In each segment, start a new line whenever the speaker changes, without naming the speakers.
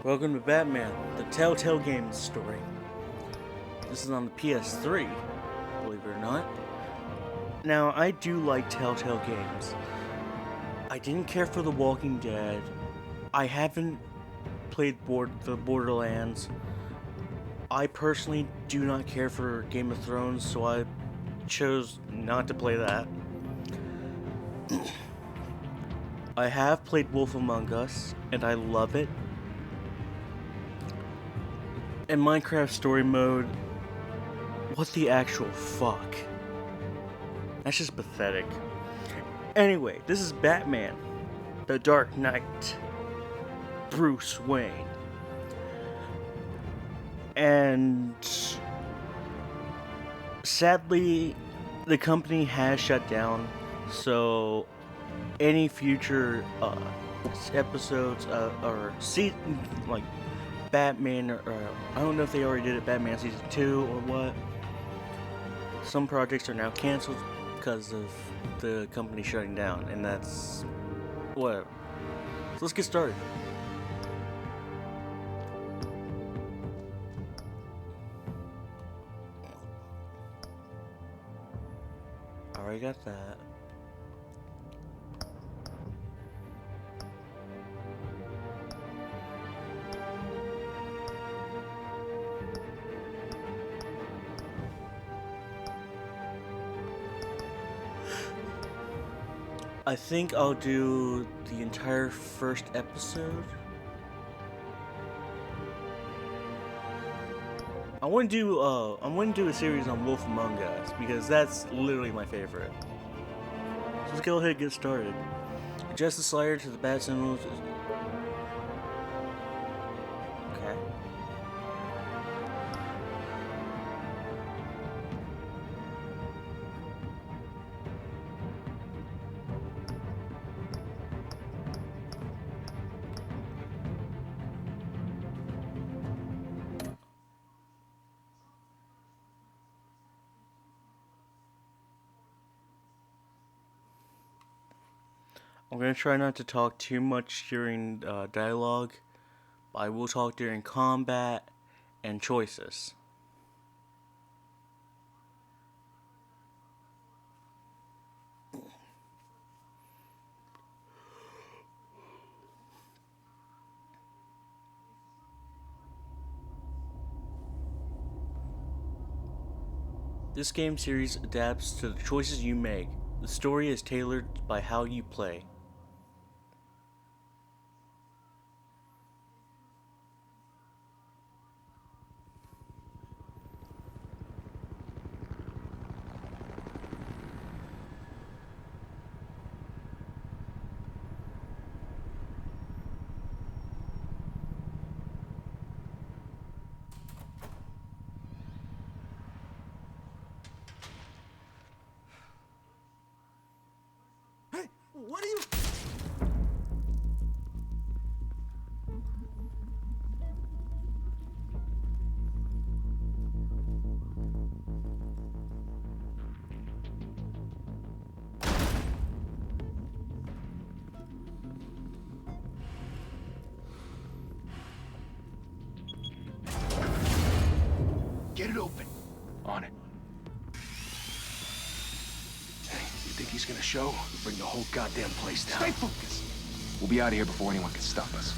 Welcome to Batman, the Telltale Games story. This is on the PS3, believe it or not. Now, I do like Telltale games. I didn't care for The Walking Dead. I haven't played the Borderlands. I personally do not care for Game of Thrones, so I chose not to play that. I have played Wolf Among Us, and I love it. And Minecraft Story Mode, what the actual fuck? That's just pathetic. Anyway, this is Batman, the Dark Knight, Bruce Wayne. And sadly, the company has shut down, so any future episodes or season, like Batman, or I don't know if they already did it, Batman Season 2 or what. Some projects are now canceled because of the company shutting down, and that's whatever. So let's get started. Already got that. I think I'll do the entire first episode. I want to do a series on Wolf Among Us because that's literally my favorite. So let's go ahead and get started. Adjust the slider to the bat symbols. Okay. I'm going to try not to talk too much during dialogue, but I will talk during combat and choices. This game series adapts to the choices you make. The story is tailored by how you play.
What are you... Get it open. On it. You think he's gonna show? We'll bring the whole goddamn place down. Stay focused. We'll be out of here before anyone can stop us.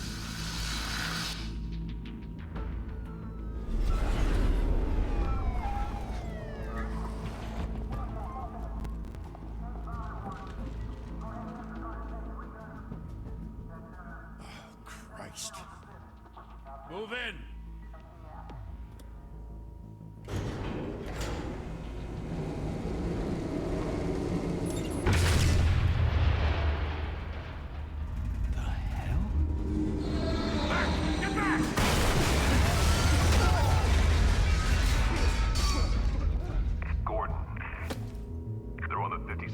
Oh, Christ.
Move in.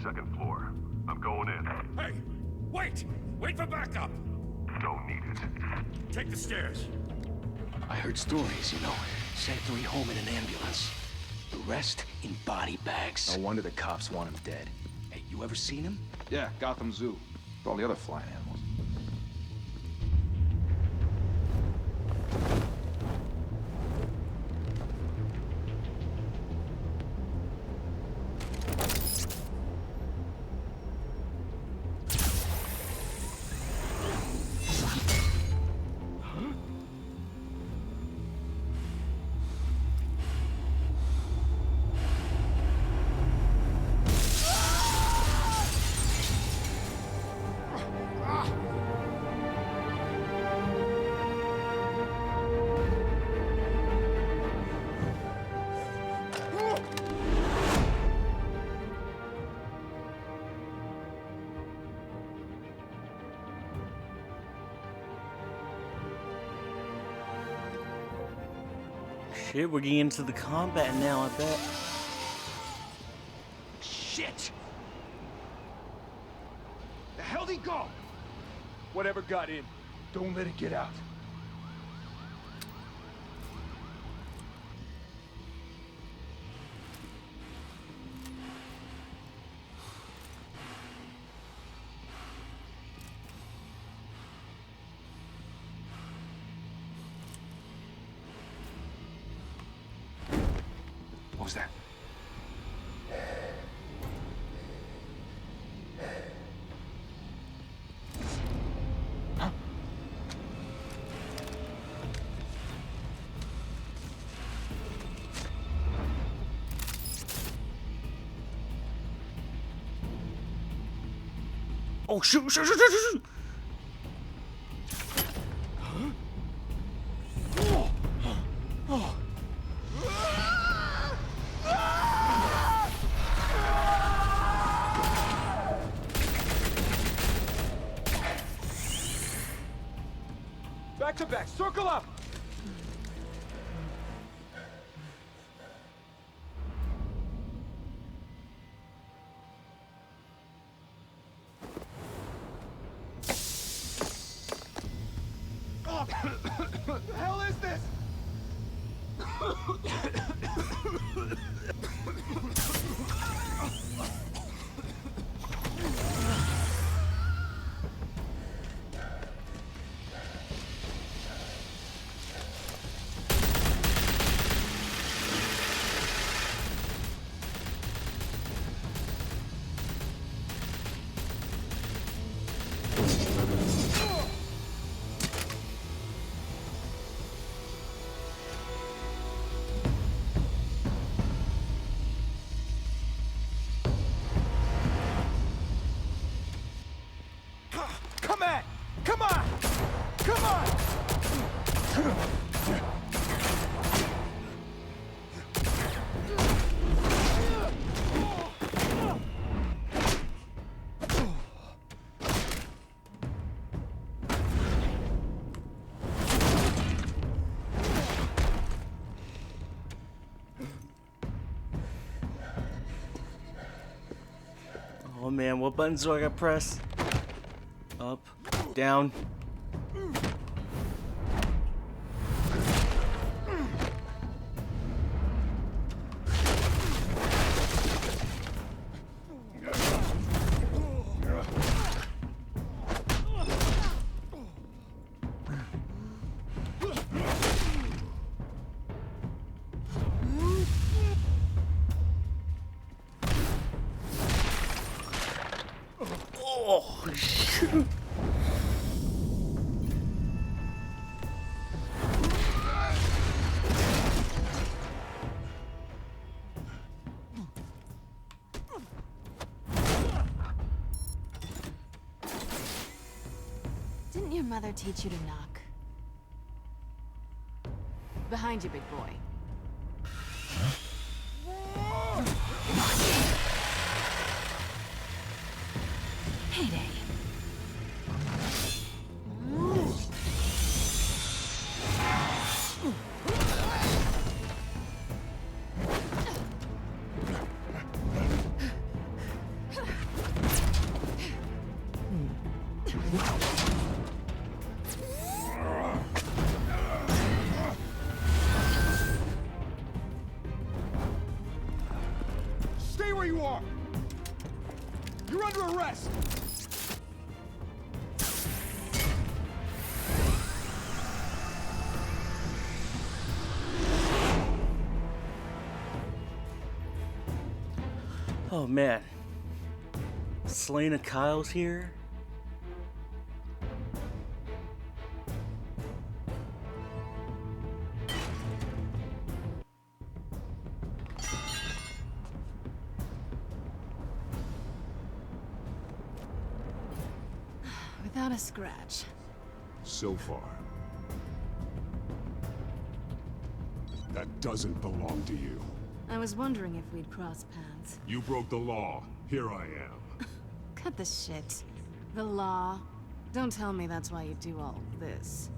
Second floor. I'm going in.
Hey, wait! Wait for backup!
Don't need it.
Take the stairs.
I heard stories, you know. Sent 3 home in an ambulance. The rest in body bags.
No wonder the cops want him dead.
Hey, you ever seen him?
Yeah, Gotham Zoo. With all the other flying animals.
Shit, we're getting into the combat now, I bet.
Shit! The hell'd he go?
Whatever got in, don't let it get out.
What was that? Huh?
Oh, shoot, shoot, shoot, shoot, shoot!
Back to back, circle up! What the hell is this? Come on! Come on! Come on!
Oh man, what buttons do I gotta press? Up, down. Oh, shoot.
Didn't your mother teach you to knock? Behind you, big boy. Heyday.
Stay where you are! You're under arrest!
Oh man. Selena Kyle's here.
Without a scratch.
So far. That doesn't belong to you.
I was wondering if we'd cross paths.
You broke the law. Here I am.
Cut the shit. The law. Don't tell me that's why you do all this.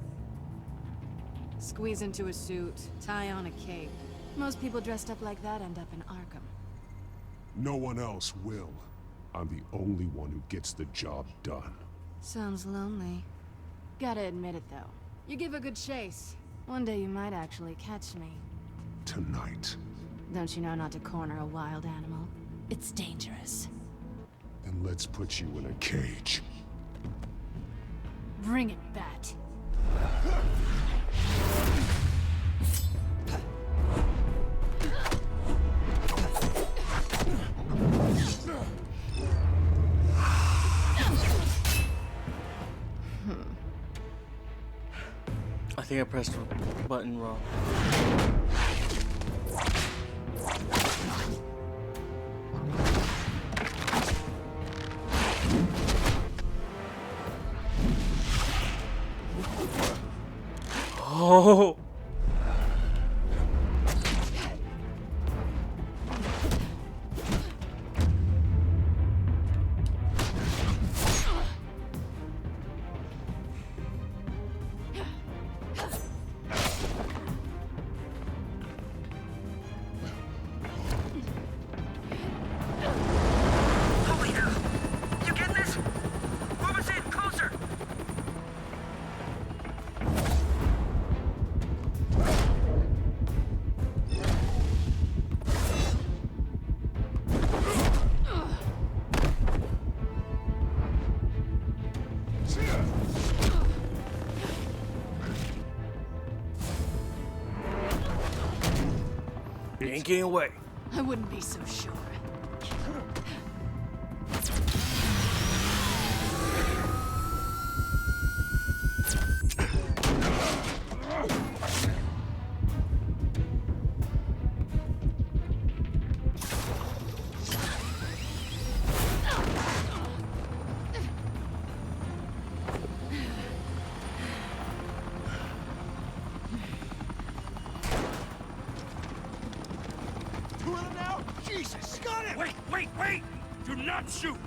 Squeeze into a suit, tie on a cape. Most people dressed up like that end up in Arkham.
No one else will. I'm the only one who gets the job done.
Sounds lonely. Gotta admit it, though. You give a good chase. One day you might actually catch me.
Tonight.
Don't you know not to corner a wild animal? It's dangerous.
Then let's put you in a cage.
Bring it, Bat.
I think I pressed the button wrong. Oh! You ain't getting away.
I wouldn't be so sure.
Two of them now? Jesus, got him!
Wait, wait, wait! Do not shoot!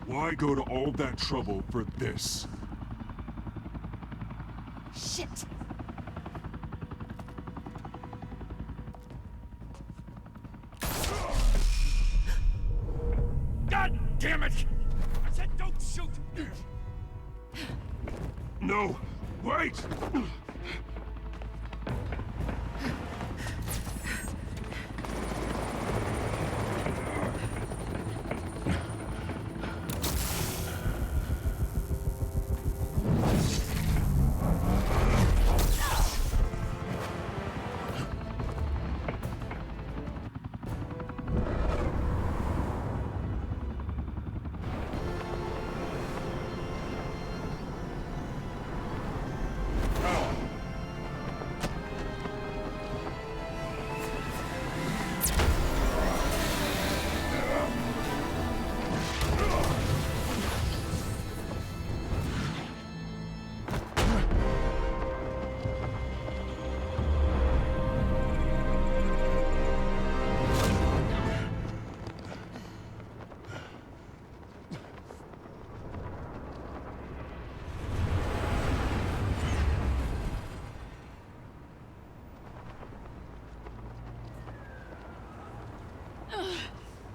Why go to all that trouble for this?
Shit!
God damn it! I said don't shoot!
No! Wait!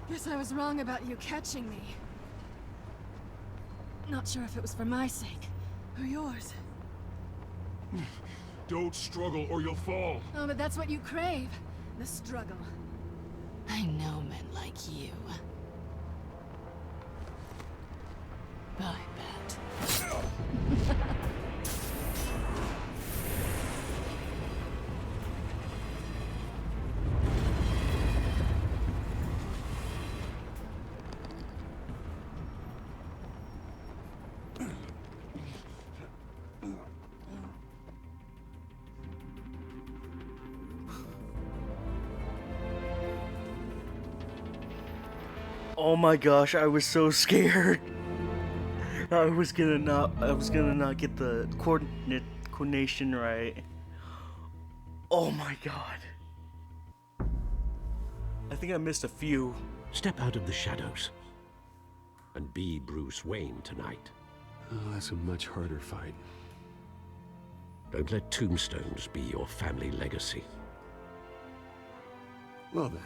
Guess I was wrong about you catching me. Not sure if it was for my sake, or yours.
Don't struggle or you'll fall.
Oh, but that's what you crave. The struggle. I know men like you. Bye, Bat.
Oh my gosh, I was so scared. I was gonna not get the coordination right. Oh my god. I think I missed a few.
Step out of the shadows and be Bruce Wayne tonight.
Oh, that's a much harder fight.
Don't let tombstones be your family legacy.
Well then.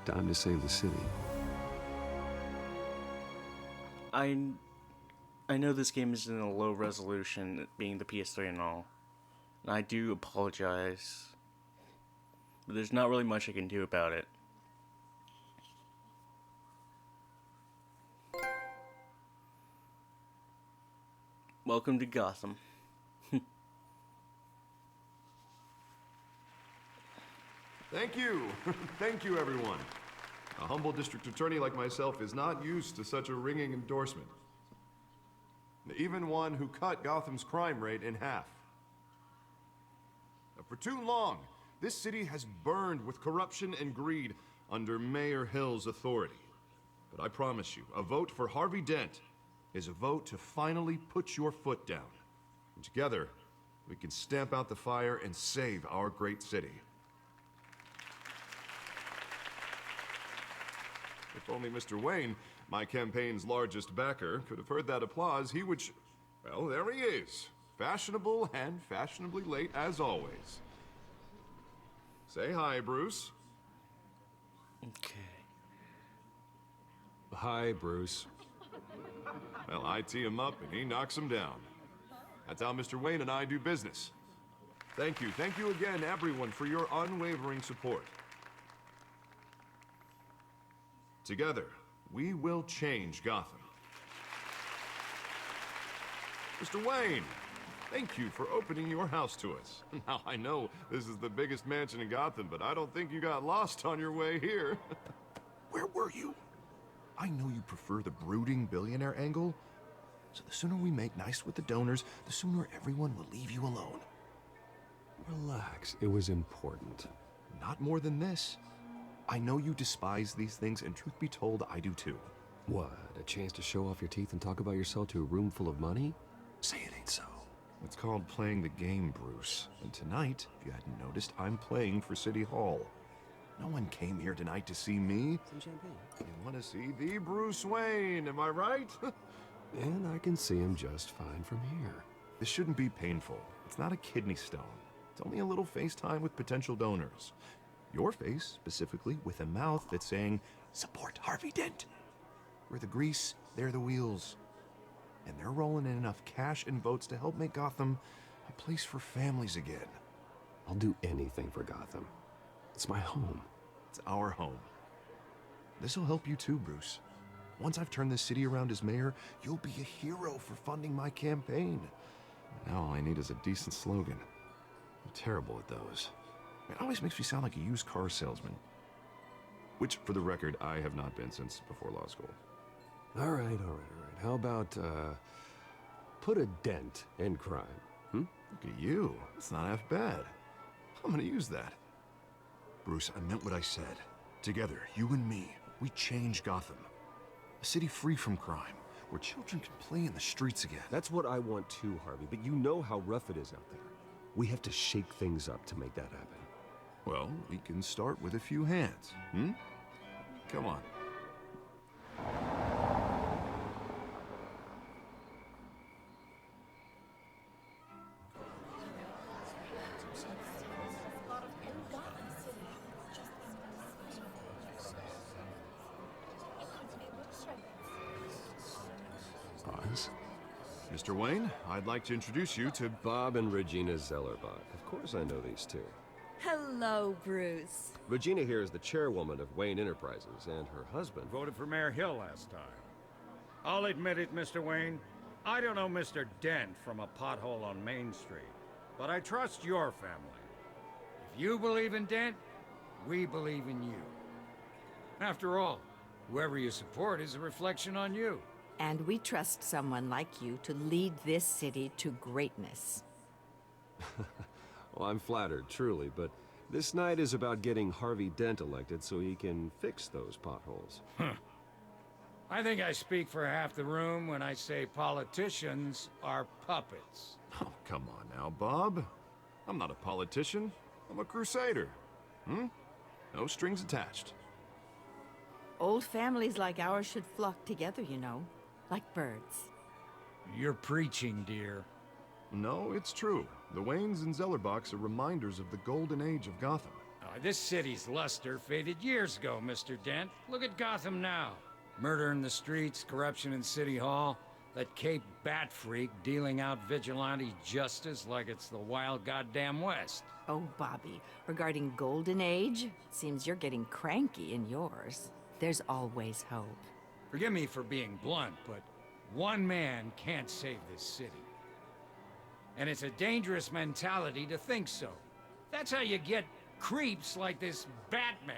Time to save the city.
I know this game is in a low resolution, being the PS3 and all. And I do apologize. But there's not really much I can do about it. Welcome to Gotham.
Thank you. Thank you, everyone. A humble district attorney like myself is not used to such a ringing endorsement. Even one who cut Gotham's crime rate in half. For too long, this city has burned with corruption and greed under Mayor Hill's authority. But I promise you, a vote for Harvey Dent is a vote to finally put your foot down. And together, we can stamp out the fire and save our great city. If only Mr. Wayne, my campaign's largest backer, could have heard that applause, he would well, there he is. Fashionable and fashionably late as always. Say hi, Bruce.
Okay.
Hi, Bruce.
Well, I tee him up and he knocks him down. That's how Mr. Wayne and I do business. Thank you again, everyone, for your unwavering support. Together, we will change Gotham. Mr. Wayne, thank you for opening your house to us. Now, I know this is the biggest mansion in Gotham, but I don't think you got lost on your way here. Where were you? I know you prefer the brooding billionaire angle, so the sooner we make nice with the donors, the sooner everyone will leave you alone.
Relax, it was important.
Not more than this. I know you despise these things, and truth be told, I do too.
What, a chance to show off your teeth and talk about yourself to a room full of money? Say it ain't so.
It's called playing the game, Bruce. And tonight, if you hadn't noticed, I'm playing for City Hall. No one came here tonight to see me.
Some champagne.
They want to see the Bruce Wayne, am I right?
And I can see him just fine from here.
This shouldn't be painful. It's not a kidney stone. It's only a little FaceTime with potential donors. Your face, specifically, with a mouth that's saying, support Harvey Dent. We're the grease, they're the wheels. And they're rolling in enough cash and votes to help make Gotham a place for families again.
I'll do anything for Gotham. It's my home.
It's our home. This'll help you too, Bruce. Once I've turned this city around as mayor, you'll be a hero for funding my campaign. Now all I need is a decent slogan. I'm terrible at those. It always makes me sound like a used car salesman. Which, for the record, I have not been since before law school.
All right. How about, put a dent in crime,
Look at you. It's not half bad. I'm gonna use that. Bruce, I meant what I said. Together, you and me, we change Gotham. A city free from crime, where children can play in the streets again.
That's what I want too, Harvey, but you know how rough it is out there. We have to shake things up to make that happen.
Well, we can start with a few hands, Come on.
Oz?
Mr. Wayne, I'd like to introduce you to
Bob and Regina Zellerbach. Of course I know these two.
Hello, Bruce.
Regina here is the chairwoman of Wayne Enterprises, and her husband...
Voted for Mayor Hill last time. I'll admit it, Mr. Wayne. I don't know Mr. Dent from a pothole on Main Street, but I trust your family. If you believe in Dent, we believe in you. After all, whoever you support is a reflection on you.
And we trust someone like you to lead this city to greatness.
Well, I'm flattered, truly, but This night is about getting Harvey Dent elected so he can fix those potholes.
I think I speak for half the room when I say politicians are puppets.
Oh, come on now, Bob. I'm not a politician. I'm a crusader. No strings attached.
Old families like ours should flock together, you know, like birds.
You're preaching, dear.
No, it's true. The Waynes and Zellerbachs are reminders of the golden age of Gotham.
This city's luster faded years ago, Mr. Dent. Look at Gotham now. Murder in the streets, corruption in City Hall, that Cape Bat freak dealing out vigilante justice like it's the wild goddamn West.
Oh, Bobby, regarding Golden Age, seems you're getting cranky in yours. There's always hope.
Forgive me for being blunt, but one man can't save this city. And it's a dangerous mentality to think so. That's how you get creeps like this Batman.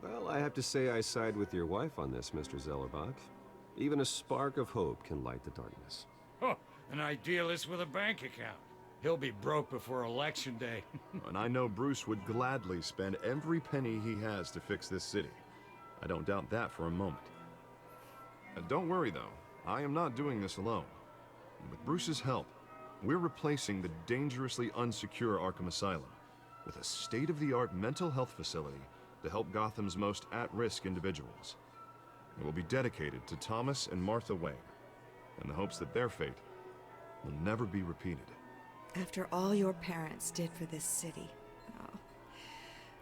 Well, I have to say I side with your wife on this, Mr. Zellerbach. Even a spark of hope can light the darkness.
Oh, an idealist with a bank account. He'll be broke before Election Day.
And I know Bruce would gladly spend every penny he has to fix this city. I don't doubt that for a moment. Don't worry, though. I am not doing this alone. With Bruce's help, we're replacing the dangerously unsecure Arkham Asylum with a state-of-the-art mental health facility to help Gotham's most at-risk individuals. It will be dedicated to Thomas and Martha Wayne, in the hopes that their fate will never be repeated.
After all your parents did for this city,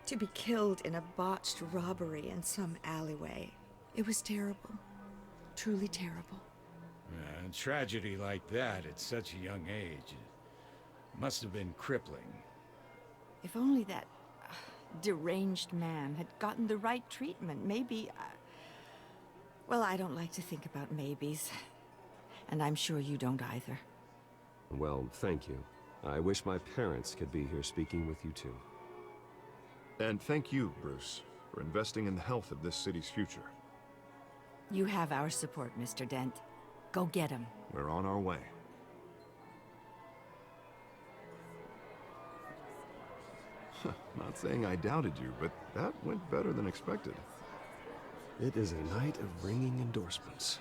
to be killed in a botched robbery in some alleyway, it was terrible. Truly terrible.
A tragedy like that at such a young age must have been crippling.
If only that deranged man had gotten the right treatment, maybe... Well, I don't like to think about maybes. And I'm sure you don't either.
Well, thank you. I wish my parents could be here speaking with you too.
And thank you, Bruce, for investing in the health of this city's future.
You have our support, Mr. Dent. Go get him.
We're on our way. Not saying I doubted you, but that went better than expected.
It is a night of ringing endorsements.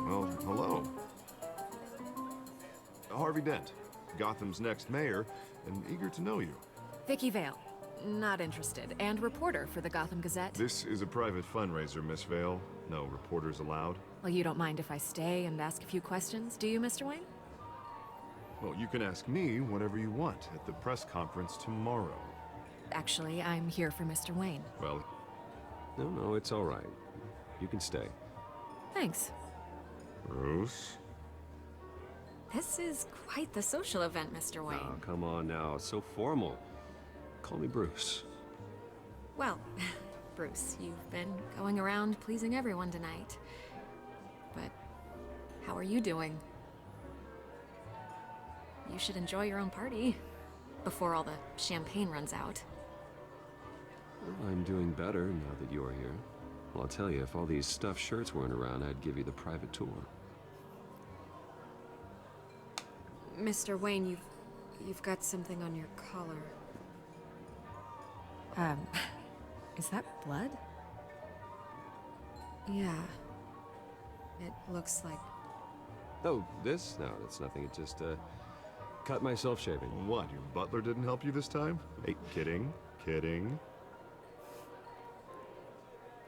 Well, hello. Harvey Dent, Gotham's next mayor, and eager to know you.
Vicky Vale. Not interested. And reporter for the Gotham Gazette.
This is a private fundraiser, Miss Vale. No reporters allowed.
Well, you don't mind if I stay and ask a few questions, do you, Mr. Wayne?
Well, you can ask me whatever you want at the press conference tomorrow.
Actually, I'm here for Mr. Wayne.
Well...
No, it's all right. You can stay.
Thanks.
Bruce?
This is quite the social event, Mr. Wayne.
Oh, come on now. It's so formal. Call me Bruce.
Well, Bruce, you've been going around pleasing everyone tonight. But how are you doing? You should enjoy your own party before all the champagne runs out.
Well, I'm doing better now that you're here. Well, I'll tell you, if all these stuffed shirts weren't around, I'd give you the private tour.
Mr. Wayne, you've got something on your collar. Is that blood? Yeah. It looks like...
Oh, this? No, that's nothing. It just, cut myself shaving.
What, your butler didn't help you this time? Hey, kidding.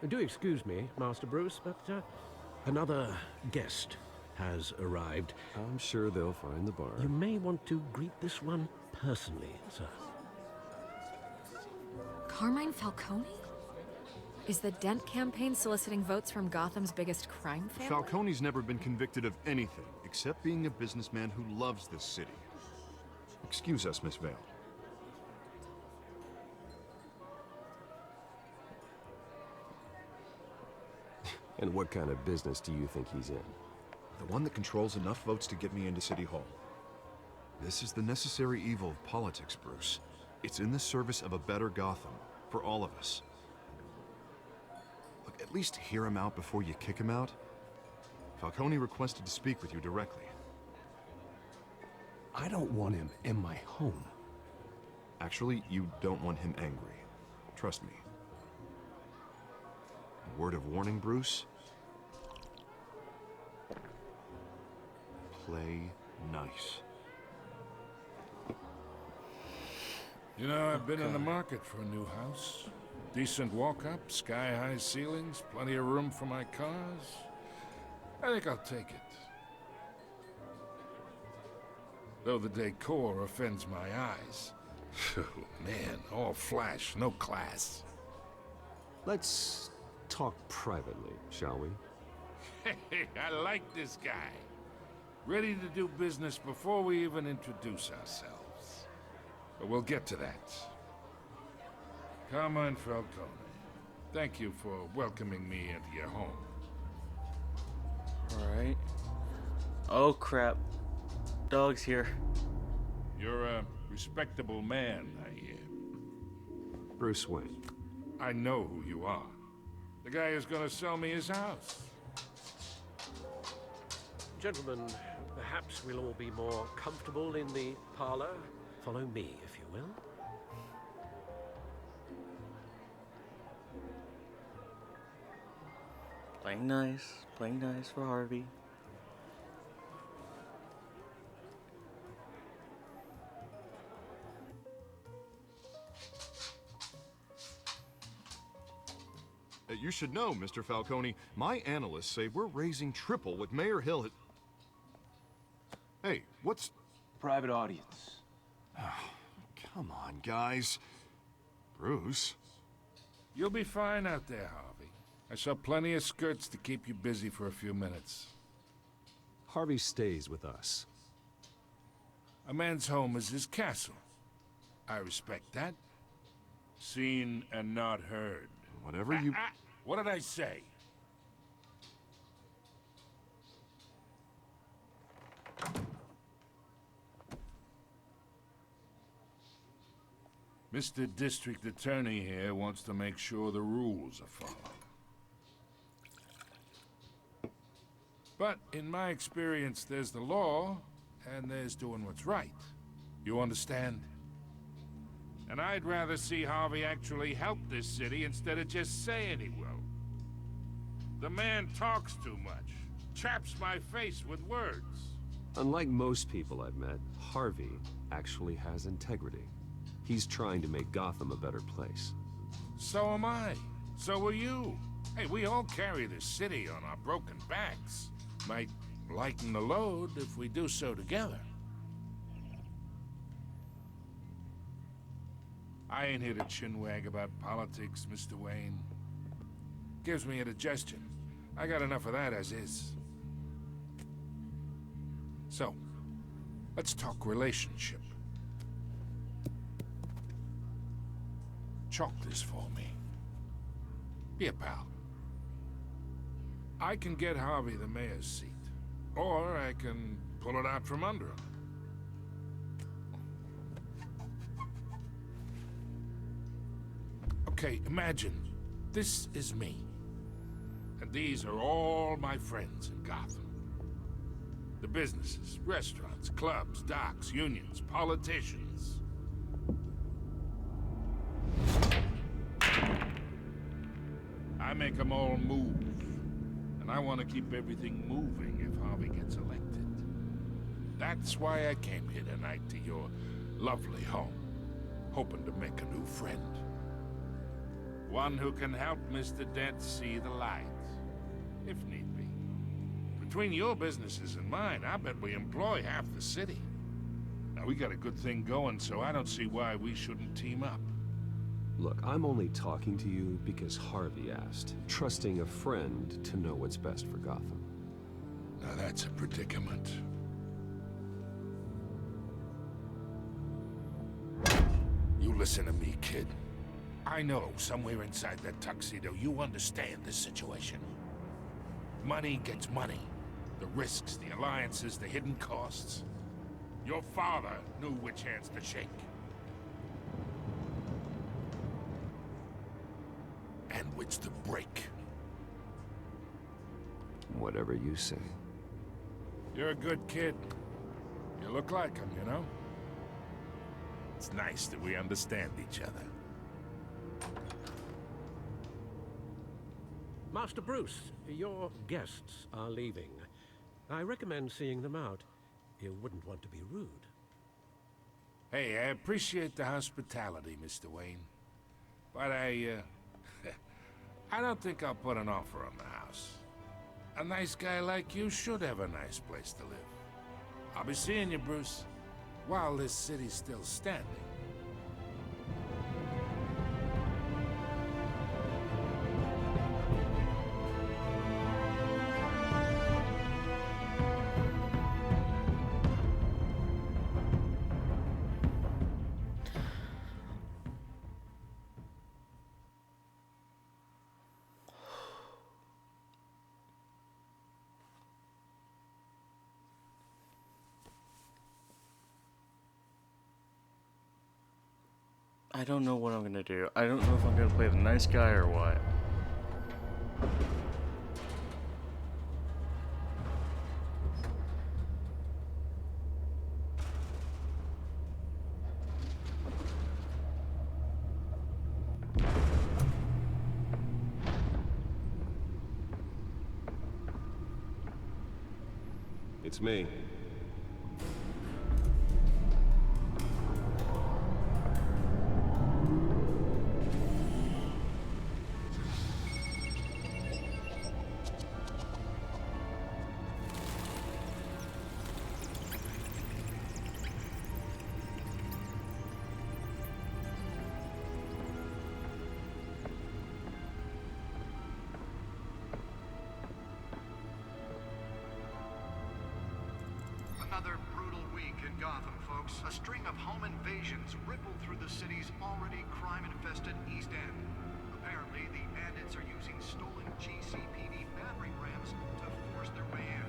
Do excuse me, Master Bruce, but another guest has arrived.
I'm sure they'll find the bar.
You may want to greet this one personally, sir.
Carmine Falcone? Is the Dent campaign soliciting votes from Gotham's biggest crime family?
Falcone's never been convicted of anything except being a businessman who loves this city. Excuse us, Miss Vale.
And what kind of business do you think he's in?
The one that controls enough votes to get me into City Hall. This is the necessary evil of politics, Bruce. It's in the service of a better Gotham, for all of us. Look, at least hear him out before you kick him out. Falcone requested to speak with you directly.
I don't want him in my home.
Actually, you don't want him angry. Trust me. A word of warning, Bruce? Play nice.
You know, I've been in the market for a new house. Decent walk-up, sky-high ceilings, plenty of room for my cars. I think I'll take it. Though the decor offends my eyes. Oh, man, all flash, no class.
Let's talk privately, shall we?
Hey, I like this guy. Ready to do business before we even introduce ourselves. But we'll get to that. Carmine Falcone, thank you for welcoming me into your home.
Alright. Oh crap. Dog's here.
You're a respectable man, I hear.
Bruce Wayne.
I know who you are. The guy who's gonna sell me his house.
Gentlemen, perhaps we'll all be more comfortable in the parlor. Follow me, if you will.
Playing nice for Harvey.
You should know, Mr. Falcone, my analysts say we're raising triple what Mayor Hill had... Hey, what's...
Private audience.
Come on, guys. Bruce?
You'll be fine out there, Harvey. I saw plenty of skirts to keep you busy for a few minutes.
Harvey stays with us.
A man's home is his castle. I respect that. Seen and not heard.
Whatever you...
What did I say? Mr. District Attorney here wants to make sure the rules are followed. But in my experience, there's the law, and there's doing what's right. You understand? And I'd rather see Harvey actually help this city instead of just saying he will. The man talks too much, chaps my face with words.
Unlike most people I've met, Harvey actually has integrity. He's trying to make Gotham a better place.
So am I. So are you. Hey, we all carry this city on our broken backs. Might lighten the load if we do so together. I ain't here to chinwag about politics, Mr. Wayne. Gives me indigestion. I got enough of that as is. So, let's talk relationship. Chalk this for me. Be a pal. I can get Harvey the mayor's seat, or I can pull it out from under him. Okay, imagine this is me, and these are all my friends in Gotham. The businesses, restaurants, clubs, docks, unions, politicians. I make them all move. And I want to keep everything moving if Harvey gets elected. That's why I came here tonight to your lovely home, hoping to make a new friend. One who can help Mr. Dent see the light, if need be. Between your businesses and mine, I bet we employ half the city. Now, we got a good thing going, so I don't see why we shouldn't team up.
Look, I'm only talking to you because Harvey asked, trusting a friend to know what's best for Gotham.
Now that's a predicament. You listen to me, kid. I know somewhere inside that tuxedo you understand this situation. Money gets money. The risks, the alliances, the hidden costs. Your father knew which hands to shake. And which to break.
Whatever you say.
You're a good kid. You look like him, you know? It's nice that we understand each other.
Master Bruce, your guests are leaving. I recommend seeing them out. You wouldn't want to be rude.
Hey, I appreciate the hospitality, Mr. Wayne. But I don't think I'll put an offer on the house. A nice guy like you should have a nice place to live. I'll be seeing you, Bruce, while this city's still standing.
I don't know what I'm gonna do. I don't know if I'm gonna play the nice guy or what.
It's me.
Another brutal week in Gotham, folks. A string of home invasions rippled through the city's already crime-infested East End. Apparently, the bandits are using stolen GCPD battering rams to force their way in,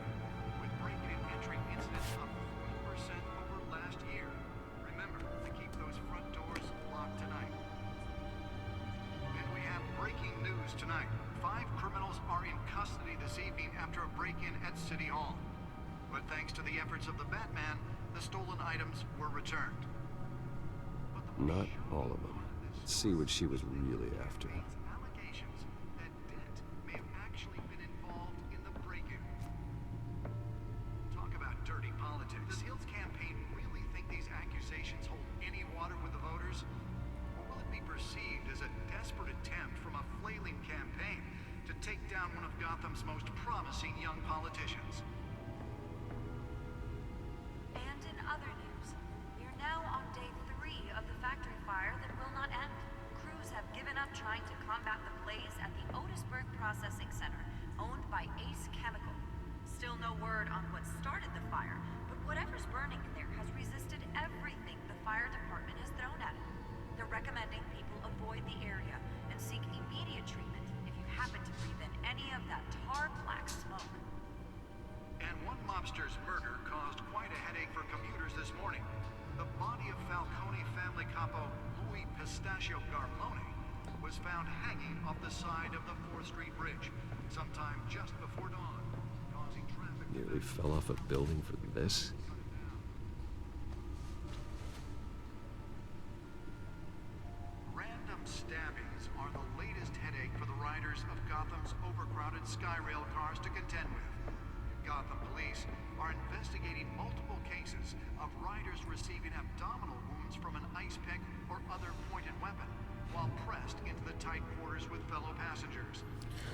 with break-in and entry incidents up 40% over last year. Remember to keep those front doors locked tonight. And we have breaking news tonight. 5 criminals are in custody this evening after a break-in at City Hall. But thanks to the efforts of the Batman, the stolen items were returned.
Not all of them. Let's see what she was really after.
Allegations that Dent may have actually been involved in the break-in. Talk about dirty politics. Does Hill's campaign really think these accusations hold any water with the voters? Or will it be perceived as a desperate attempt from a flailing campaign to take down one of Gotham's most promising young politicians?
And in other news, we are now on day 3 of the factory fire that will not end. Crews have given up trying to combat the blaze at the Otisburg Processing Center, owned by Ace Chemical. Still no word on what started the fire, but whatever's burning in there has resisted everything the fire department has thrown at it. They're recommending people avoid the area and seek immediate treatment if you happen to breathe in any of that tar black smoke.
And one mobster's murder caused quite a headache for commuters this morning. The body of Falcone family capo Louis Pistachio Garmone was found hanging off the side of the 4th Street Bridge sometime just before dawn, causing traffic.
Nearly fell off a building for this?
Random stabbings are the latest headache for the riders of Gotham's overcrowded Skyrail cars to contend with. Gotham police are investigating multiple cases of riders receiving abdominal wounds from an ice pick or other pointed weapon while pressed into the tight quarters with fellow passengers.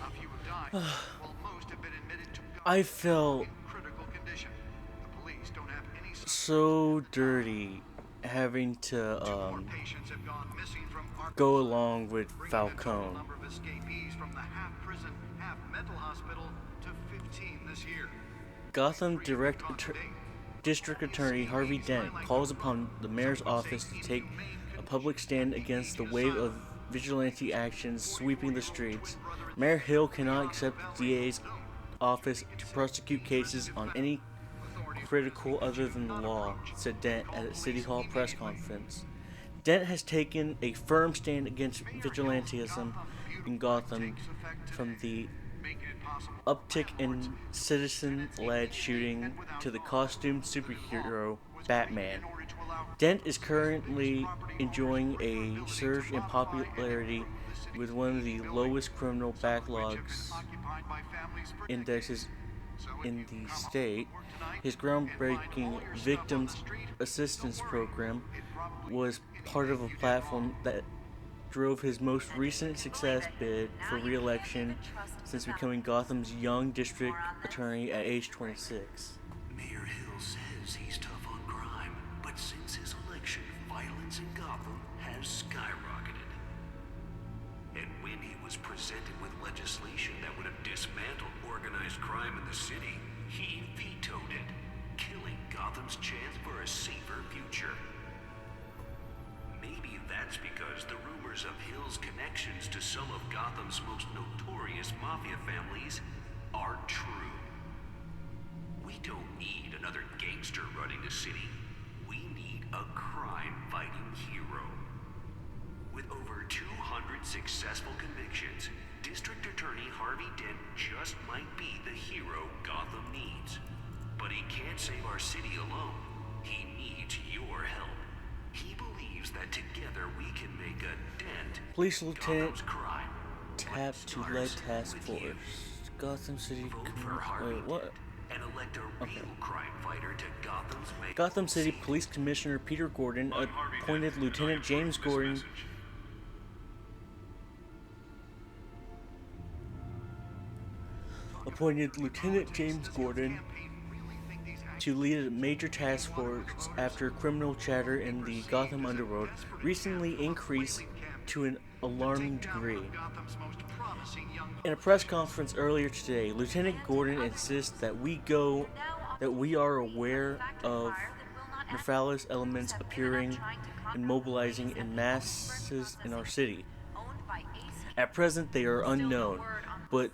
A few have died, while most have been admitted to
I felt
in critical condition. The police don't have any
so dirty having to go along with Falcone.
number of escapees from the half-prison, half-mental hospital to 15 this year.
Gotham District Attorney Harvey Dent calls upon the mayor's office to take a public stand against the wave of vigilante actions sweeping the streets. Mayor Hill cannot accept the DA's office to prosecute cases on any critical other than the law, said Dent at a City Hall press conference. Dent has taken a firm stand against vigilantism in Gotham from the uptick in citizen-led shooting to the costumed superhero Batman. Dent is currently enjoying a surge in popularity with one of the lowest criminal backlogs indexes in the state. His groundbreaking Victims Assistance Program was part of a platform that drove his most recent success bid for re-election since becoming Gotham's young district attorney at age 26.
Mayor Hill says he's tough on crime, but since his election, violence in Gotham has skyrocketed. And when he was presented with legislation that would have dismantled organized crime in the city, he vetoed it, killing Gotham's chance for a safer future. Maybe that's because the rumors of Hill's connections to some of Gotham's most notorious mafia families are true. We don't need another gangster running the city. We need a crime-fighting hero. With over 200 successful convictions, District Attorney Harvey Dent just might be the hero Gotham needs. But he can't save our city alone. He needs your help. He believes that together we can make a dent.
Police Lieutenant
crime.
tapped to lead task force. Gotham City. Wait, what?
And elect a real crime fighter to Gotham's mayor.
Gotham City Police Commissioner Peter Gordon appointed Lieutenant James Gordon to lead a major task force after criminal chatter in the Gotham underworld recently increased to an alarming degree. In a press conference earlier today, Lieutenant Gordon insists that we are aware of nefarious elements appearing and mobilizing in masses in our city. At present, they are unknown, but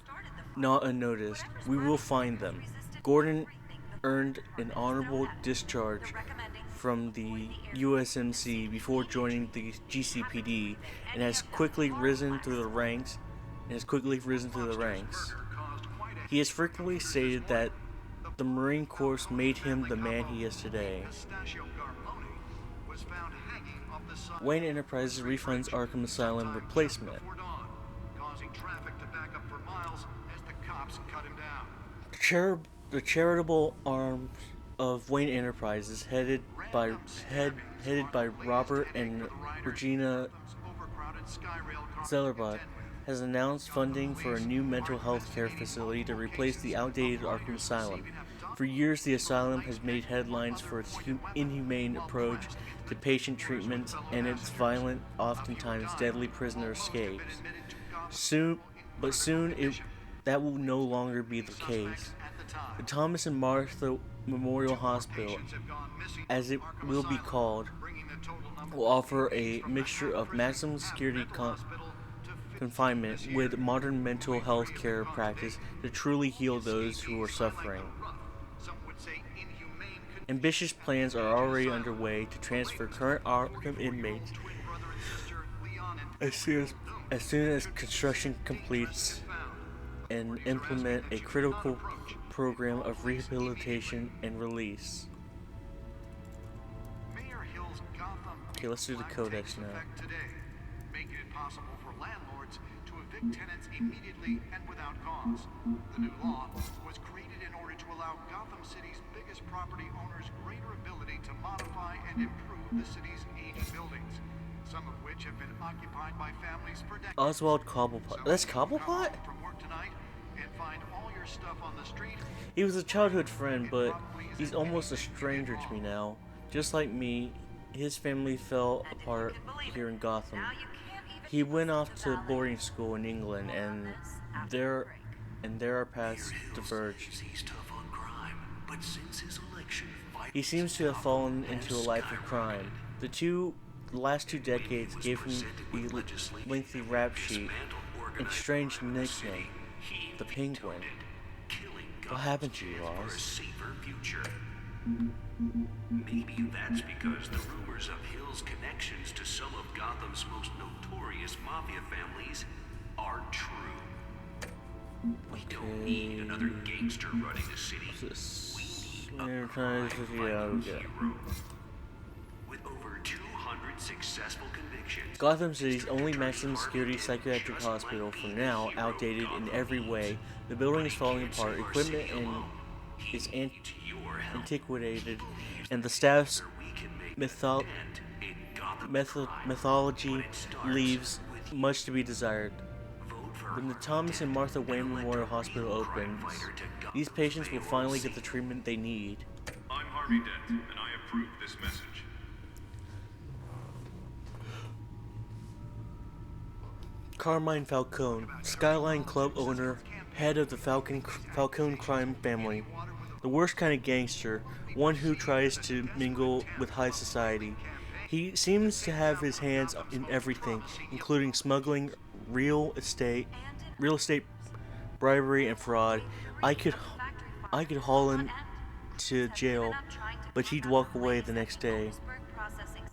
not unnoticed. We will find them. Gordon earned an honorable discharge from the USMC before joining the GCPD and has quickly risen through the ranks. He has frequently stated that the Marine Corps made him the man he is today. Wayne Enterprises refunds Arkham Asylum replacement. The charitable arm of Wayne Enterprises, headed by Robert and Regina Zellerbach, has announced funding for a new mental health care facility to replace the outdated Arkham Asylum. For years, the asylum has made headlines for its inhumane approach to patient treatment and its violent, oftentimes deadly prisoner escapes. Soon that will no longer be the case. The Thomas and Martha Memorial Hospital, as it will be called, will offer a mixture of maximum security confinement with modern mental health care practice to truly heal those who are suffering. Ambitious plans are already underway to transfer current Arkham inmates as soon as construction completes and implement a critical program of rehabilitation and release. Okay, let's do the codex now.
Making it possible for landlords to evict tenants immediately and without cause. The new law was created in order to allow Gotham City's biggest property owners greater ability to modify and improve the city's aging buildings, some of which have been occupied by families for decades.
Oswald Cobblepot. That's Cobblepot?
From work tonight and find all your stuff on the street.
He was a childhood friend, but he's almost a stranger to me now. Just like me, his family fell apart here in Gotham. He went off to boarding school in England, and there our paths diverged. He seems to have fallen into a life of crime. The last two decades gave him the lengthy rap sheet and strange nickname, the Penguin. What happened to you, Oz?
Maybe that's because the rumors of Hill's connections to some of Gotham's most notorious mafia families are true. We don't need another gangster running the city. We need a private hero. With over 200 successful convictions.
Gotham City's only maximum security psychiatric hospital, for now outdated in every way. The building is falling apart, equipment is antiquated, and the staff's mythology leaves much to be desired. When the Thomas and Martha Wayne Memorial Hospital opens, these patients will finally get the treatment they need.
I'm Harvey Dent, and I approve this message.
Carmine Falcone, Skyline Club owner, head of the Falcone crime family. The worst kind of gangster, one who tries to mingle with high society. He seems to have his hands in everything, including smuggling, real estate, bribery, and fraud. I could haul him to jail, but he'd walk away the next day.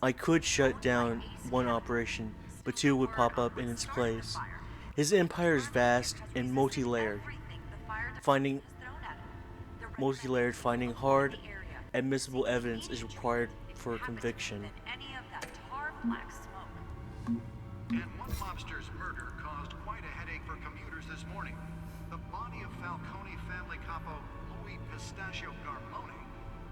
I could shut down one operation, but two would pop up in its place. His empire is vast and multi-layered. Finding hard, admissible evidence is required for conviction.
And one mobster's murder caused quite a headache for computers this morning. The body of Falcone family capo Louis Pistachio Garmone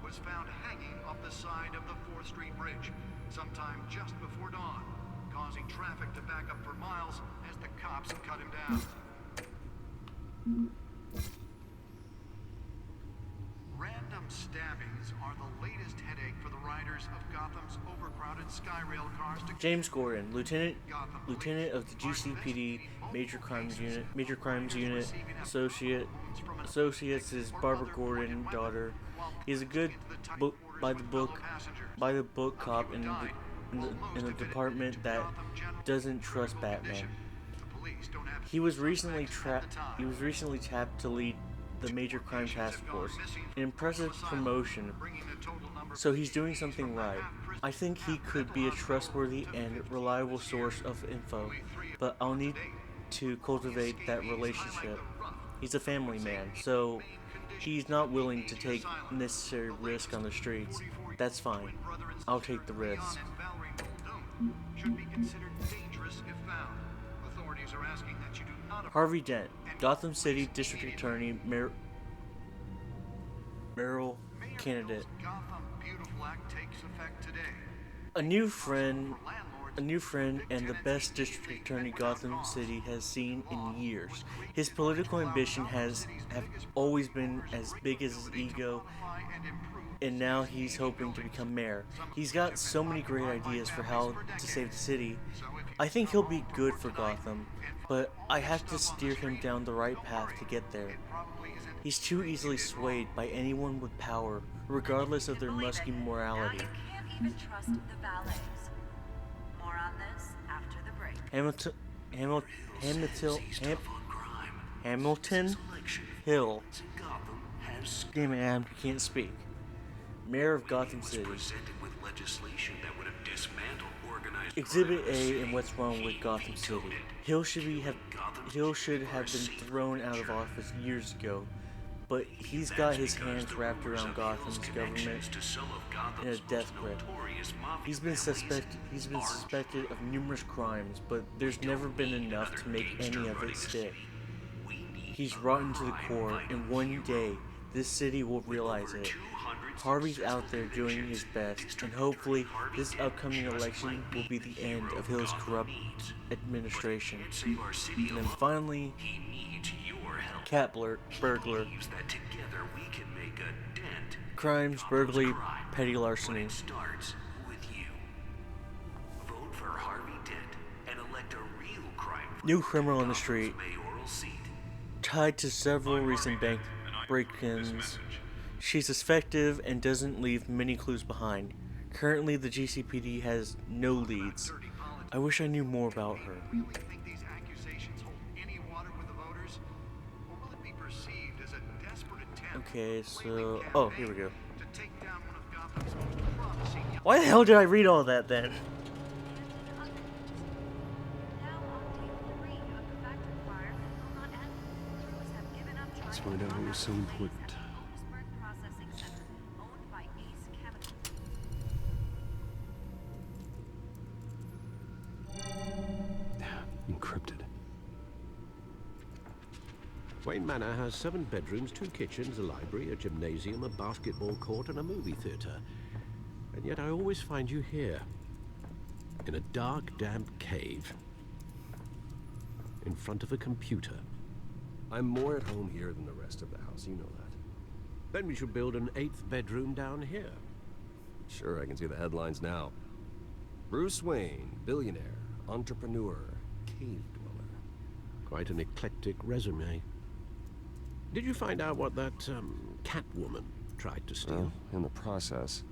was found hanging off the side of the 4th Street Bridge sometime just before dawn, causing traffic to back up for miles as the cops cut him down. Random stabbings are the latest headache for the riders of Gotham's overcrowded Skyrail cars.
James Gordon, lieutenant of the GCPD Major Crimes Unit, associates his Barbara Gordon daughter. He's a good by the book cop in a department that doesn't trust Batman. He was recently tapped to lead the Major Crime Task Force, an impressive promotion, so he's doing something right. I think he could be a trustworthy and reliable source of info, but I'll need to cultivate that relationship. He's a family man, so he's not willing to take necessary risk on the streets. That's fine. I'll take the risk. Harvey Dent, Gotham City District Attorney, mayoral candidate. A new friend and the best district attorney Gotham City has seen in years. His political ambition have always been as big as his ego, and now he's hoping to become mayor. He's got so many great ideas for how to save the city. I think he'll be good for Gotham, but I have to steer him down the right path to get there. He's too easily swayed by anyone with power, regardless of their musky morality.
Now you can't even trust the valets. More on this after the break.
Hamilton Hill. Damn it, I can't speak. Mayor of Gotham City. Exhibit A and what's wrong with Gotham City. Hill should have been thrown out of office years ago, but he's got his hands wrapped around Gotham's government in a death grip. He's been suspected of numerous crimes, but there's never been enough to make any of it stick. He's rotten to the core, and one day this city will realize it. Harvey's out there doing his best, and hopefully this upcoming election will be the end of Hill's corrupt administration. And then finally, cat burglar. Crimes, burglary, petty larceny. New criminal on the street. Tied to several recent bank break-ins. She's effective and doesn't leave many clues behind. Currently, the GCPD has no leads. I wish I knew more about her. Okay, so... Oh, here we go. Why the hell did I read all that then?
Let's find out what was so important.
Otisburg Processing Center, owned by Ace Chemical.
Encrypted.
Wayne Manor has 7 bedrooms, 2 kitchens, a library, a gymnasium, a basketball court, and a movie theater. And yet I always find you here. In a dark, damp cave. In front of a computer.
I'm more at home here than the rest of the house, you know that.
Then we should build an 8th bedroom down here.
Sure, I can see the headlines now. Bruce Wayne, billionaire, entrepreneur, cave dweller.
Quite an eclectic resume. Did you find out what that, Catwoman tried to steal?
In the process.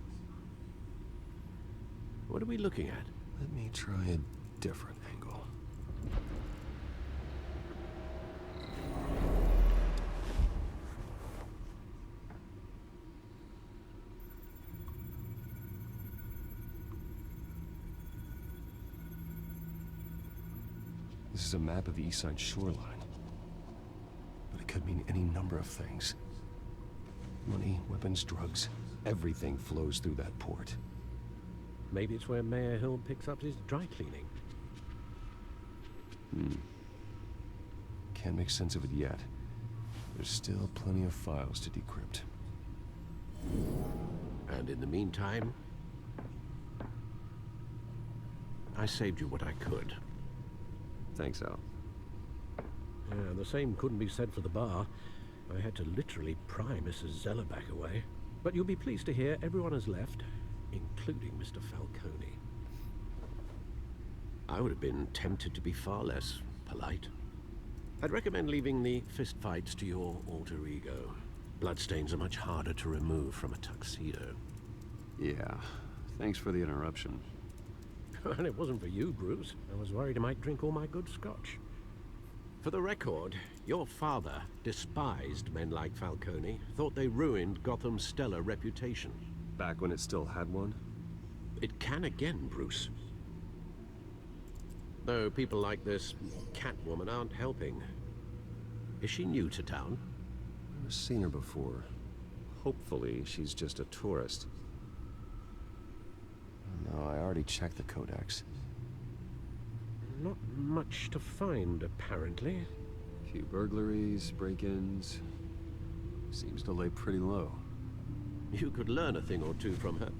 What are we looking at?
Let me try a different angle. This is a map of the East Side shoreline. But it could mean any number of things. Money, weapons, drugs, everything flows through that port.
Maybe it's where Mayor Hill picks up his dry cleaning.
Can't make sense of it yet. There's still plenty of files to decrypt.
And in the meantime, I saved you what I could.
Thanks, Al.
Yeah, the same couldn't be said for the bar. I had to literally pry Mrs. Zellerback away. But you'll be pleased to hear everyone has left, including Mr. Falcone. I would have been tempted to be far less polite. I'd recommend leaving the fistfights to your alter ego. Bloodstains are much harder to remove from a tuxedo.
Yeah, thanks for the interruption.
And it wasn't for you, Bruce. I was worried I might drink all my good scotch. For the record, your father despised men like Falcone, thought they ruined Gotham's stellar reputation.
Back when it still had one?
It can again, Bruce. Though people like this Catwoman aren't helping. Is she new to town?
Never seen her before. Hopefully, she's just a tourist. No, I already checked the codex.
Not much to find, apparently.
A few burglaries, break-ins. Seems to lay pretty low.
You could learn a thing or two from her.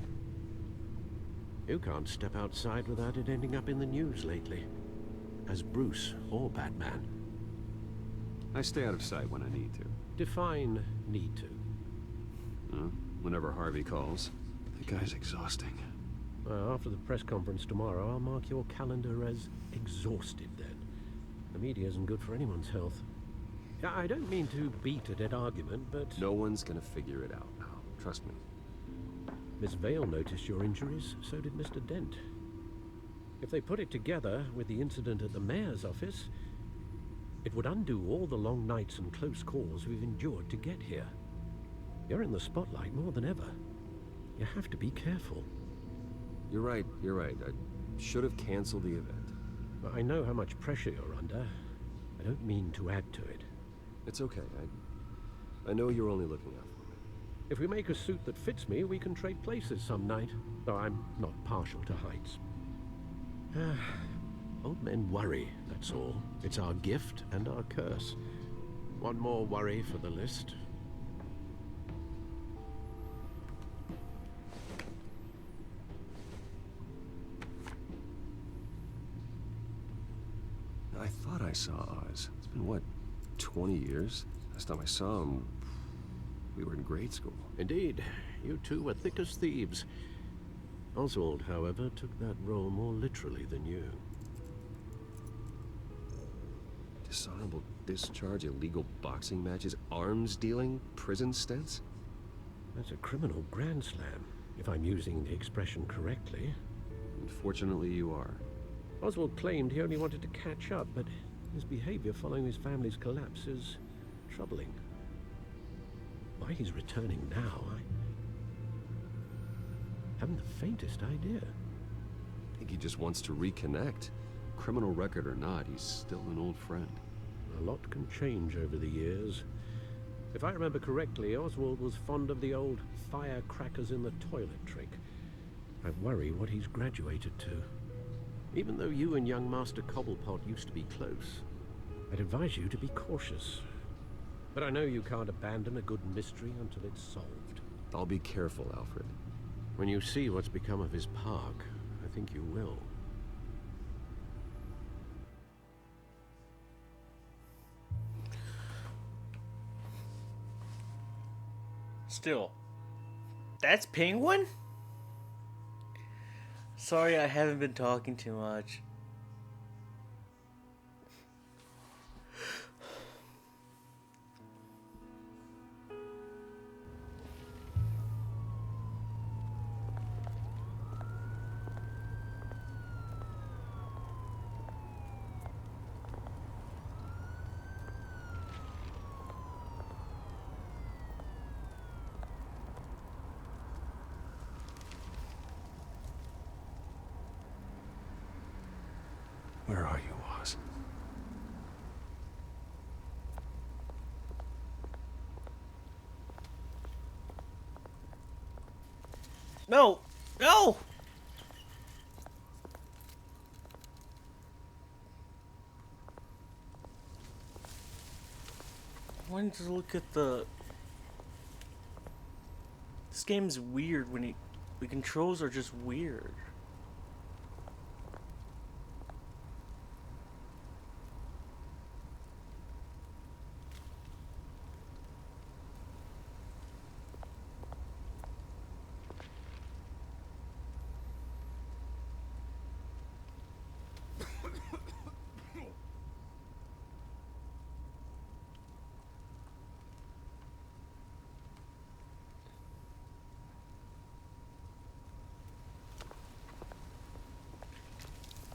You can't step outside without it ending up in the news lately. As Bruce or Batman.
I stay out of sight when I need to.
Define need to.
Whenever Harvey calls. The guy's exhausting.
Well, after the press conference tomorrow, I'll mark your calendar as exhausted then. The media isn't good for anyone's health. I don't mean to beat a dead argument, but...
No one's gonna figure it out now. Trust me.
Miss Vale noticed your injuries, so did Mr. Dent. If they put it together with the incident at the mayor's office, it would undo all the long nights and close calls we've endured to get here. You're in the spotlight more than ever. You have to be careful.
You're right. I should have canceled the event.
I know how much pressure you're under. I don't mean to add to it.
It's okay. I know you're only looking out for me.
If we make a suit that fits me, we can trade places some night. Though I'm not partial to heights. Old men worry, that's all. It's our gift and our curse. One more worry for the list.
I thought I saw Oz. It's been, what, 20 years? Last time I saw him, we were in grade school.
Indeed. You two were thick as thieves. Oswald, however, took that role more literally than you.
Dishonorable discharge, illegal boxing matches, arms dealing, prison stints?
That's a criminal grand slam, if I'm using the expression correctly.
Unfortunately, you are.
Oswald claimed he only wanted to catch up, but his behavior following his family's collapse is troubling. Why he's returning now, I haven't the faintest idea.
I think he just wants to reconnect. Criminal record or not, he's still an old friend.
A lot can change over the years. If I remember correctly, Oswald was fond of the old firecrackers in the toilet trick. I worry what he's graduated to. Even though you and young Master Cobblepot used to be close, I'd advise you to be cautious. But I know you can't abandon a good mystery until it's solved.
I'll be careful, Alfred.
When you see what's become of his park, I think you will.
Still, that's Penguin? Sorry, I haven't been talking too much.
Where are you, Oz?
No! No! I wanted to look at the... This game's weird when the controls are just weird.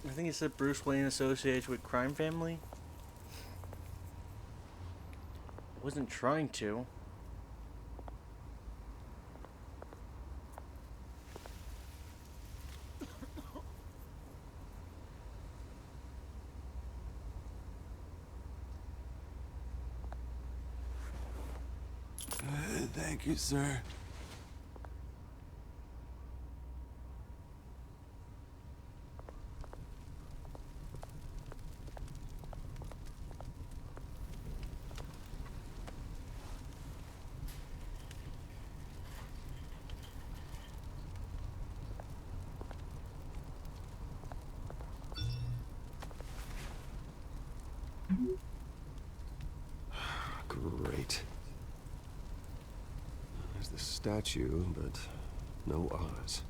I think it said Bruce Wayne associated with crime family. Wasn't trying to.
Thank you, sir.
Great. There's the statue, but no Oz.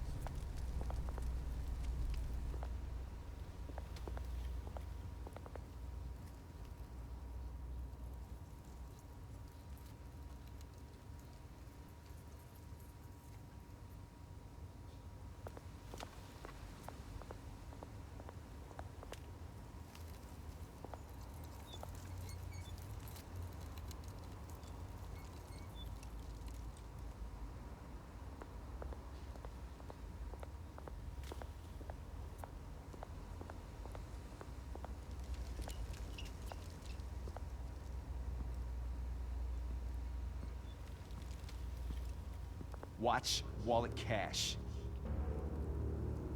Watch wallet cash.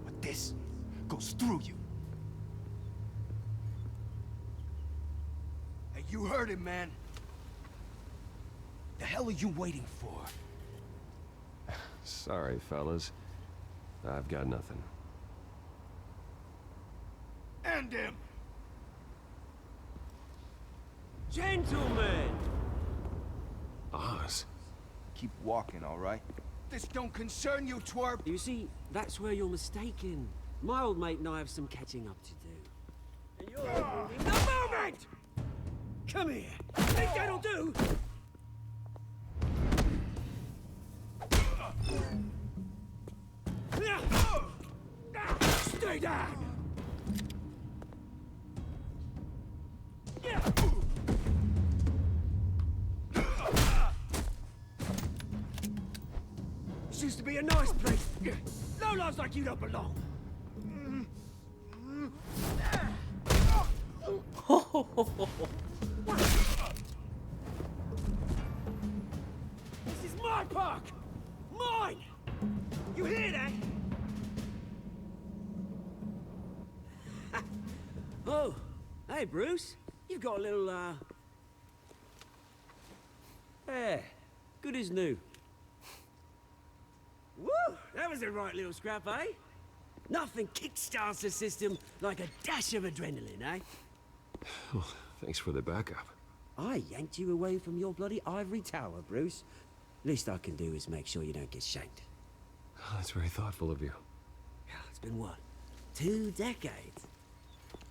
But this goes through you. Hey, you heard him, man. The hell are you waiting for?
Sorry, fellas. I've got nothing.
End him!
Gentlemen!
Oz?
Keep walking, all right? This don't concern you, twerp!
You see, that's where you're mistaken. My old mate and I have some catching up to do. And you're in the moment! Come here! Think that'll do? Stay down! This used to be a nice place. No lives like you don't belong. Bruce. You've got a little, yeah, good as new. Woo! That was a right little scrap, eh? Nothing kickstarts the system like a dash of adrenaline, eh?
Well, thanks for the backup.
I yanked you away from your bloody ivory tower, Bruce. Least I can do is make sure you don't get shanked.
Oh, that's very thoughtful of you.
It's been what? 2 decades?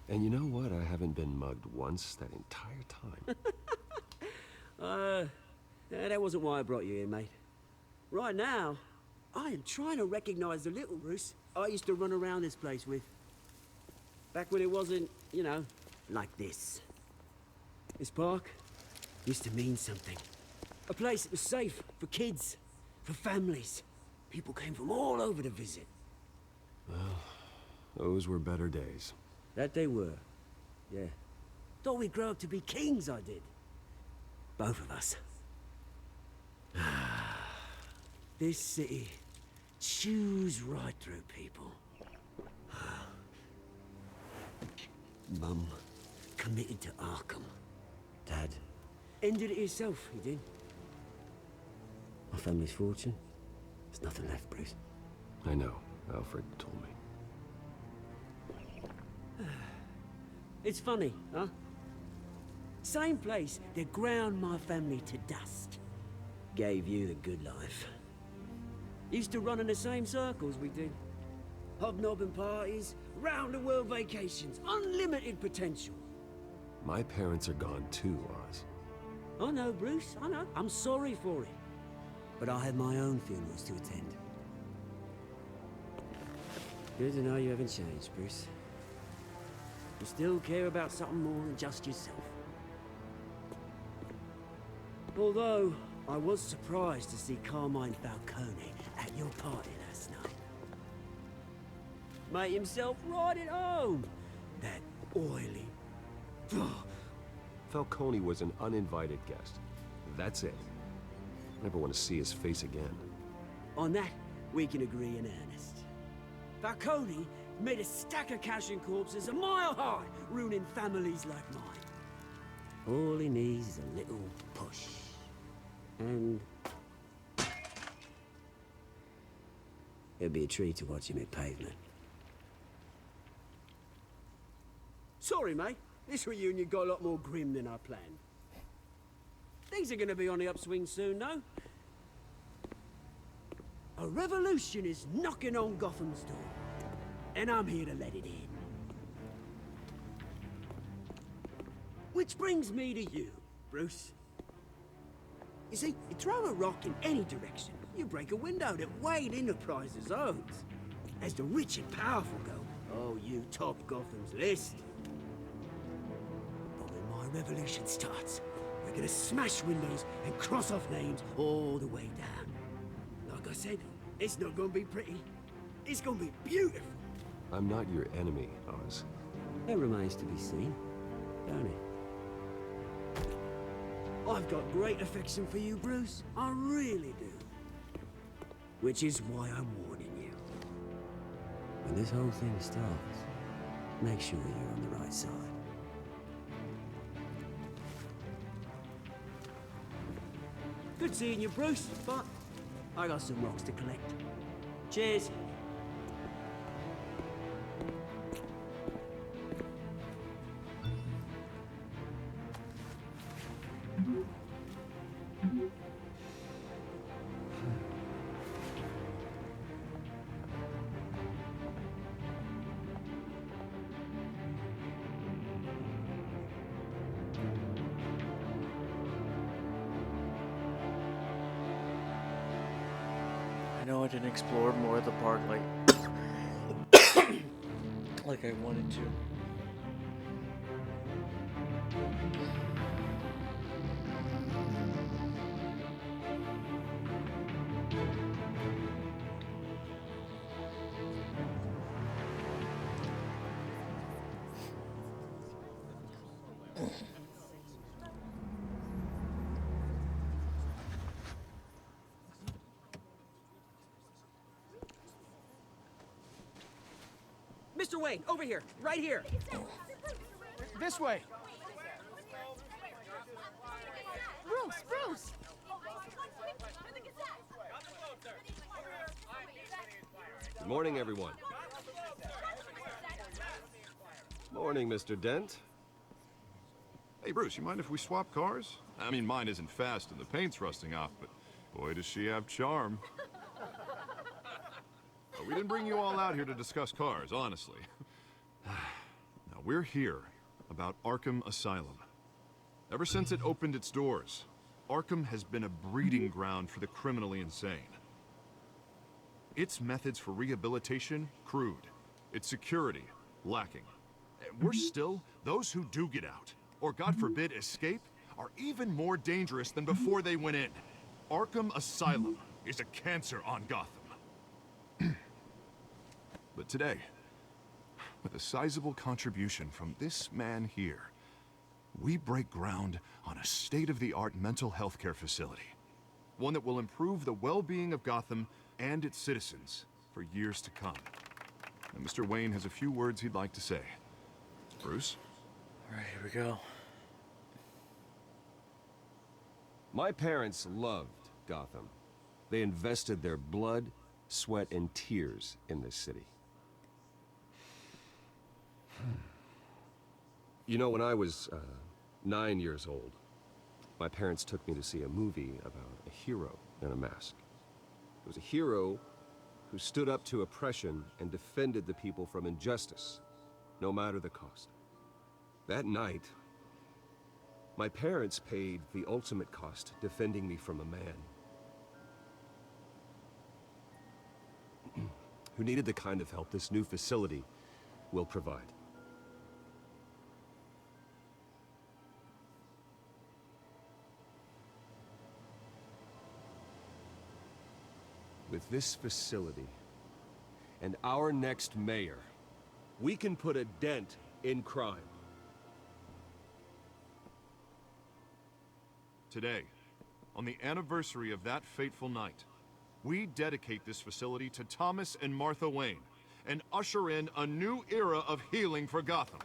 And you know what? I haven't been mugged once that entire time.
That wasn't why I brought you here, mate. Right now, I am trying to recognize the little Bruce I used to run around this place with. Back when it wasn't, you know, like this. This park used to mean something. A place that was safe for kids, for families. People came from all over to visit.
Well, those were better days.
That they were. Yeah. Thought we'd grow up to be kings, I did. Both of us. This city chews right through people. Mum committed to Arkham. Dad ended it himself, he did. My family's fortune. There's nothing left, Bruce.
I know. Alfred told me.
It's funny, huh? Same place that ground my family to dust. Gave you the good life. Used to run in the same circles we did. Hobnobbing parties, round-the-world vacations, unlimited potential.
My parents are gone too, Oz.
I know, Bruce, I know. I'm sorry for it. But I have my own funerals to attend. Good to know you haven't changed, Bruce. You still care about something more than just yourself. Although, I was surprised to see Carmine Falcone at your party last night. Made himself right at home. That oily...
Falcone was an uninvited guest. That's it. I never want to see his face again.
On that, we can agree in earnest. Falcone made a stack of cash and corpses a mile high, ruining families like mine. All he needs is a little push. And... it'll be a treat to watch him hit pavement. Sorry, mate. This reunion got a lot more grim than I planned. Things are gonna be on the upswing soon, though. A revolution is knocking on Gotham's door. And I'm here to let it in. Which brings me to you, Bruce. You see, you throw a rock in any direction, you break a window that Wayne Enterprises owns. As the rich and powerful go, oh, you top Gotham's list. But when my revolution starts, we're gonna smash windows and cross off names all the way down. Like I said, it's not gonna be pretty. It's gonna be beautiful.
I'm not your enemy, Oz.
It remains to be seen, don't it? I've got great affection for you, Bruce. I really do. Which is why I'm warning you. When this whole thing starts, make sure you're on the right side. Good seeing you, Bruce, but I got some rocks to collect. Cheers.
I know I didn't explore more of the park like like I wanted to.
Mr. Wayne, over here, right here.
This way!
Bruce!
Good morning, everyone. Morning, Mr. Dent.
Hey, Bruce, you mind if we swap cars? I mean, mine isn't fast and the paint's rusting off, but boy, does she have charm. We didn't bring you all out here to discuss cars, honestly. Now, we're here about Arkham Asylum. Ever since it opened its doors, Arkham has been a breeding ground for the criminally insane. Its methods for rehabilitation, crude. Its security, lacking. Worse still, those who do get out, or God forbid escape, are even more dangerous than before they went in. Arkham Asylum is a cancer on Gotham. But today, with a sizable contribution from this man here, we break ground on a state-of-the-art mental health care facility. One that will improve the well-being of Gotham and its citizens for years to come. And Mr. Wayne has a few words he'd like to say. Bruce?
All right, here we go.
My parents loved Gotham. They invested their blood, sweat, and tears in this city. You know, when I was 9 years old, my parents took me to see a movie about a hero in a mask. It was a hero who stood up to oppression and defended the people from injustice, no matter the cost. That night, my parents paid the ultimate cost defending me from a man who needed the kind of help this new facility will provide. With this facility and our next mayor, we can put a dent in crime.
Today, on the anniversary of that fateful night, we dedicate this facility to Thomas and Martha Wayne and usher in a new era of healing for Gotham.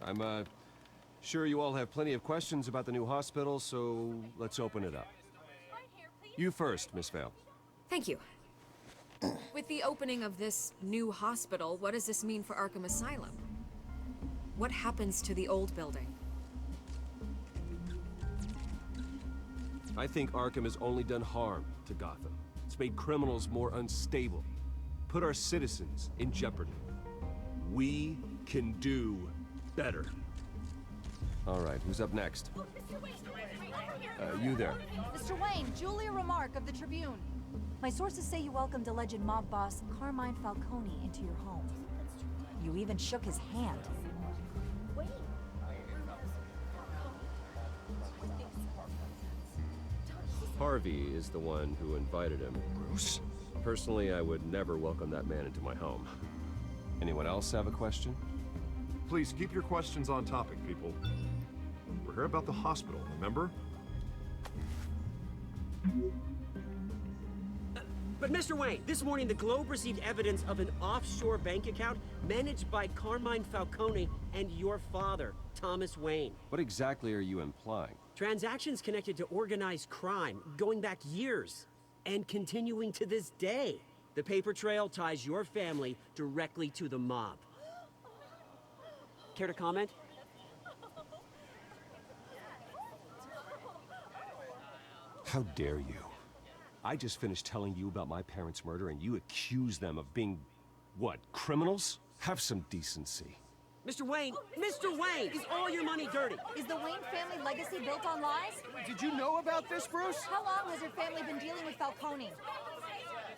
I'm sure you all have plenty of questions about the new hospital, so let's open it up. You first, Miss Vale.
Thank you. With the opening of this new hospital, what does this mean for Arkham Asylum? What happens to the old building?
I think Arkham has only done harm to Gotham. It's made criminals more unstable, put our citizens in jeopardy. We can do better. All right, who's up next? You there.
Mr. Wayne, Julia Remark of the Tribune. My sources say you welcomed alleged mob boss Carmine Falcone into your home. You even shook his hand.
Harvey is the one who invited him.
Bruce?
Personally, I would never welcome that man into my home. Anyone else have a question?
Please keep your questions on topic, people. We're here about the hospital, remember?
But Mr. Wayne, this morning the Globe received evidence of an offshore bank account managed by Carmine Falcone and your father, Thomas Wayne.
What exactly are you implying?
Transactions connected to organized crime, going back years, and continuing to this day. The paper trail ties your family directly to the mob. Care to comment?
How dare you? I just finished telling you about my parents' murder and you accuse them of being, what, criminals? Have some decency.
Mr. Wayne, is all your money dirty?
Is the Wayne family legacy built on lies?
Did you know about this, Bruce?
How long has your family been dealing with Falcone?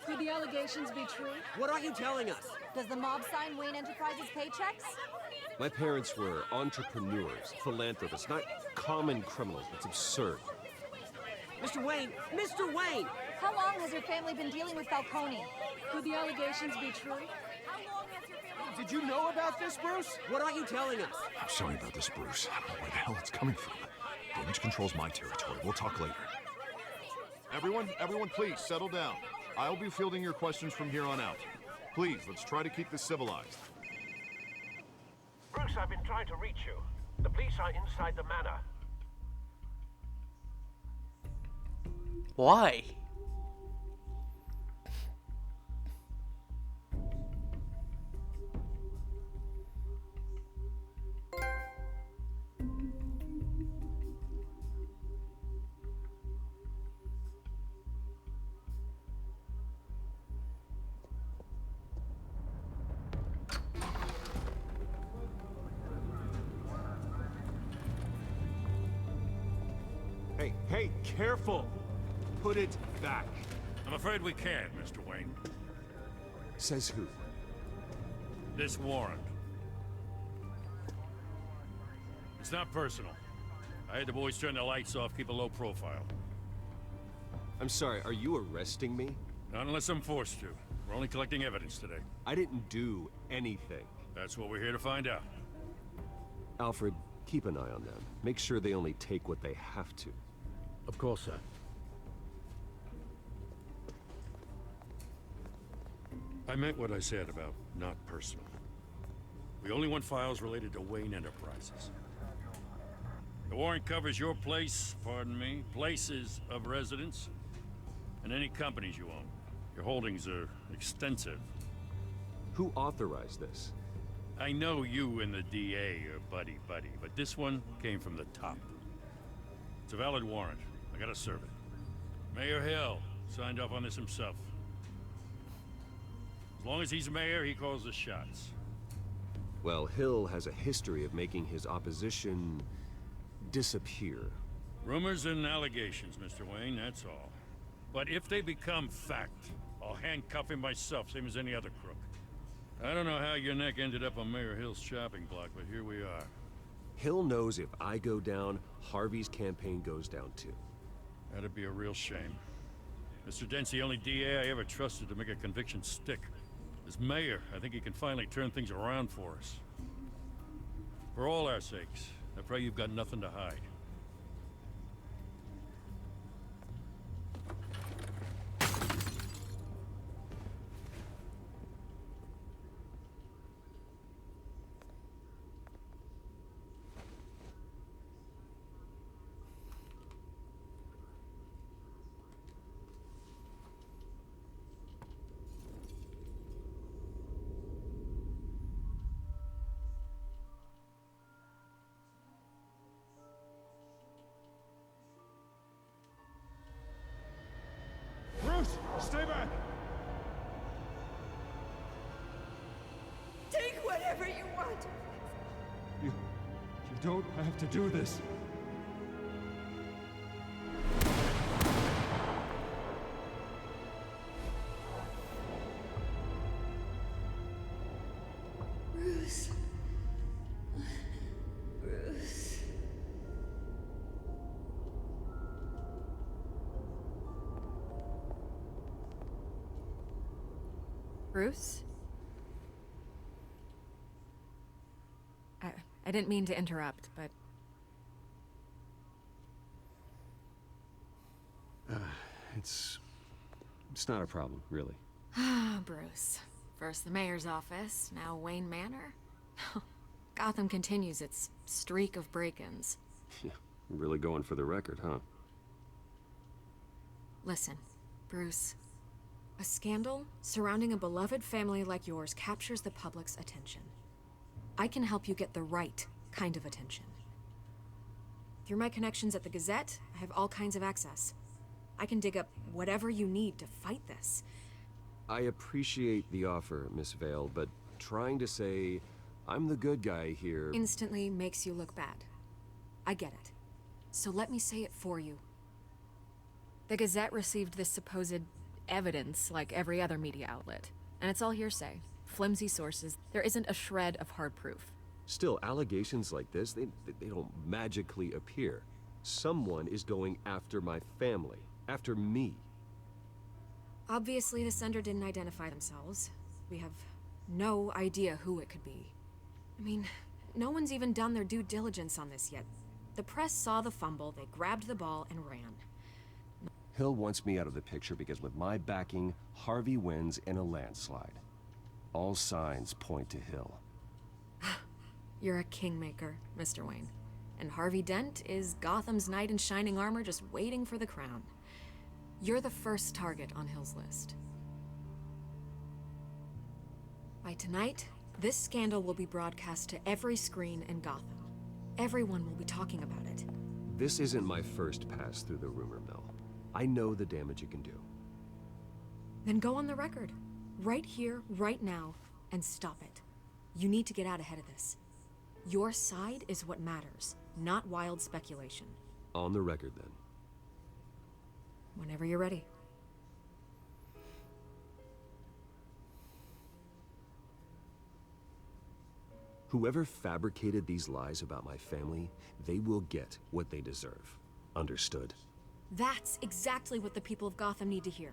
Could the allegations be true?
What are you telling us?
Does the mob sign Wayne Enterprises paychecks?
My parents were entrepreneurs, philanthropists, not common criminals. It's absurd.
Mr. Wayne!
How long has your family been dealing with Falcone?
Could the allegations be true?
Did you know about this, Bruce?
What are you telling us?
I'm sorry about this, Bruce. I don't know where the hell it's coming from. Damage control's my territory. We'll talk later. Everyone please settle down. I'll be fielding your questions from here on out.
Please, let's try to keep this civilized.
Bruce, I've been trying to reach you. The police are inside the manor.
Why?
Hey, careful! Put it back.
I'm afraid we can't, Mr. Wayne.
Says who?
This warrant. It's not personal. I had the boys turn the lights off, keep a low profile.
I'm sorry, are you arresting me?
Not unless I'm forced to. We're only collecting evidence today.
I didn't do anything.
That's what we're here to find out.
Alfred, keep an eye on them. Make sure they only take what they have to.
Of course, sir.
I meant what I said about not personal. We only want files related to Wayne Enterprises. The warrant covers your place, pardon me, places of residence, and any companies you own. Your holdings are extensive.
Who authorized this?
I know you and the DA are buddy-buddy, but this one came from the top. It's a valid warrant. I gotta serve it. Mayor Hill signed off on this himself. As long as he's mayor, he calls the shots.
Well, Hill has a history of making his opposition disappear.
Rumors and allegations, Mr. Wayne, that's all. But if they become fact, I'll handcuff him myself, same as any other crook. I don't know how your neck ended up on Mayor Hill's chopping block, but here we are.
Hill knows if I go down, Harvey's campaign goes down too.
That'd be a real shame. Mr. Dent's the only DA I ever trusted to make a conviction stick. As mayor, I think he can finally turn things around for us. For all our sakes, I pray you've got nothing to hide.
Bruce, stay back!
Take whatever you want.
You don't have to do this.
Bruce. Bruce.
Bruce? I didn't mean to interrupt, but...
It's not a problem, really.
Ah, Bruce. First the mayor's office, now Wayne Manor. Gotham continues its streak of break-ins.
Yeah, really going for the record, huh?
Listen, Bruce. A scandal surrounding a beloved family like yours captures the public's attention. I can help you get the right kind of attention. Through my connections at the Gazette, I have all kinds of access. I can dig up whatever you need to fight this.
I appreciate the offer, Miss Vale, but trying to say I'm the good guy here...
Instantly makes you look bad. I get it. So let me say it for you. The Gazette received this supposed evidence like every other media outlet. And it's all hearsay. Flimsy sources. There isn't a shred of hard proof.
Still, allegations like this, they don't magically appear. Someone is going after my family. After me.
Obviously, the sender didn't identify themselves. We have no idea who it could be. I mean, no one's even done their due diligence on this yet. The press saw the fumble, they grabbed the ball and ran.
Hill wants me out of the picture because with my backing, Harvey wins in a landslide. All signs point to Hill.
You're a kingmaker, Mr. Wayne. And Harvey Dent is Gotham's knight in shining armor just waiting for the crown. You're the first target on Hill's list. By tonight, this scandal will be broadcast to every screen in Gotham. Everyone will be talking about it.
This isn't my first pass through the rumor mill. I know the damage it can do.
Then go on the record. Right here, right now, and stop it. You need to get out ahead of this. Your side is what matters, not wild speculation.
On the record, then.
Whenever you're ready.
Whoever fabricated these lies about my family, they will get what they deserve. Understood?
That's exactly what the people of Gotham need to hear.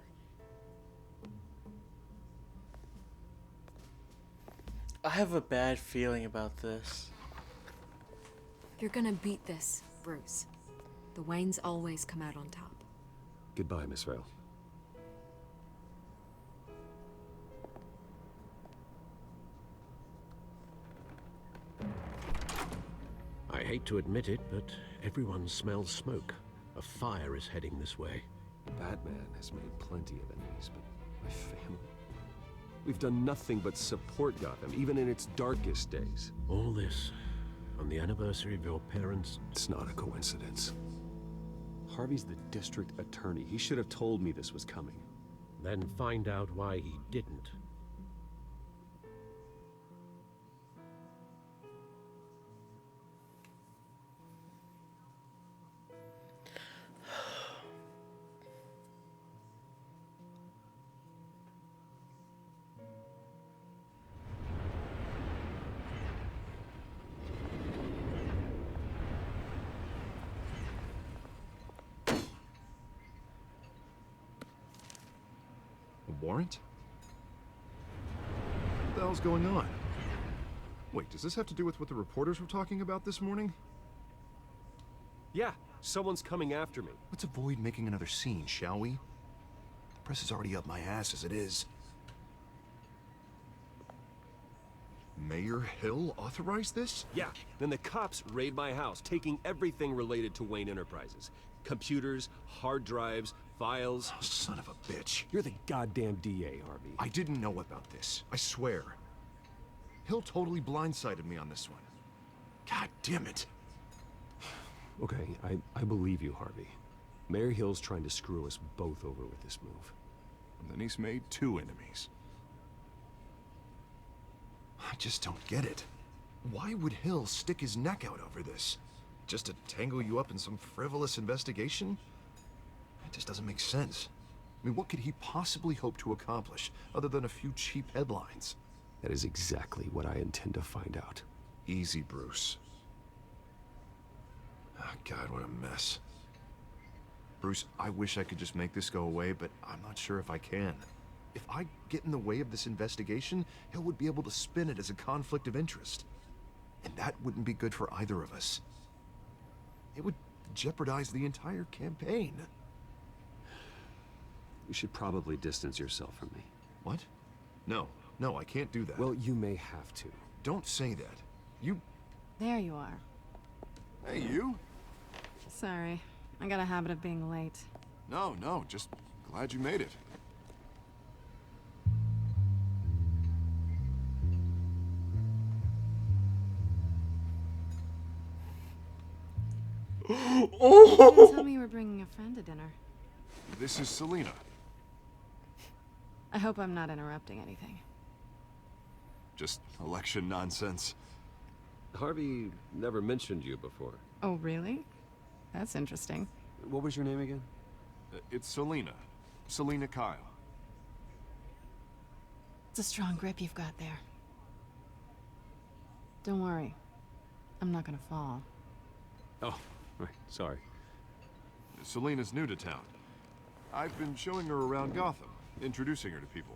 I have a bad feeling about this.
You're gonna beat this, Bruce. The Waynes always come out on top.
Goodbye, Miss Vale.
I hate to admit it, but everyone smells smoke. A fire is heading this way.
Batman has made plenty of enemies, but my family? We've done nothing but support Gotham, even in its darkest days.
All this on the anniversary of your parents'...
It's not a coincidence. Harvey's the district attorney. He should have told me this was coming.
Then find out why he didn't.
Warrant? What the hell's going on? Wait, does this have to do with what the reporters were talking about this morning?
Yeah, someone's coming after me.
Let's avoid making another scene, shall we? The press is already up my ass as it is. Mayor Hill authorized this?
Yeah, then the cops raid my house, taking everything related to Wayne Enterprises. Computers, hard drives, files.
Oh, son of a bitch.
You're the goddamn DA, Harvey.
I didn't know about this. I swear. Hill totally blindsided me on this one. God damn it.
Okay, I believe you, Harvey. Mayor Hill's trying to screw us both over with this move.
And then he's made 2 enemies. I just don't get it. Why would Hill stick his neck out over this? Just to tangle you up in some frivolous investigation? It just doesn't make sense. I mean, what could he possibly hope to accomplish other than a few cheap headlines?
That is exactly what I intend to find out.
Easy, Bruce. Oh, God, what a mess. Bruce, I wish I could just make this go away, but I'm not sure if I can. If I get in the way of this investigation, Hill would be able to spin it as a conflict of interest. And that wouldn't be good for either of us. It would jeopardize the entire campaign.
You should probably distance yourself from me.
What? No, I can't do that.
Well, you may have to.
Don't say that. You...
There you are.
Hey, you?
Sorry. I got a habit of being late.
No, just glad you made it.
You didn't tell me you were bringing a friend to dinner.
This is Selina.
I hope I'm not interrupting anything.
Just election nonsense.
Harvey never mentioned you before.
Oh, really? That's interesting.
What was your name again?
It's Selina. Selina Kyle.
It's a strong grip you've got there. Don't worry. I'm not gonna fall.
Oh, right. Sorry.
Selina's new to town. I've been showing her around Gotham, introducing her to people.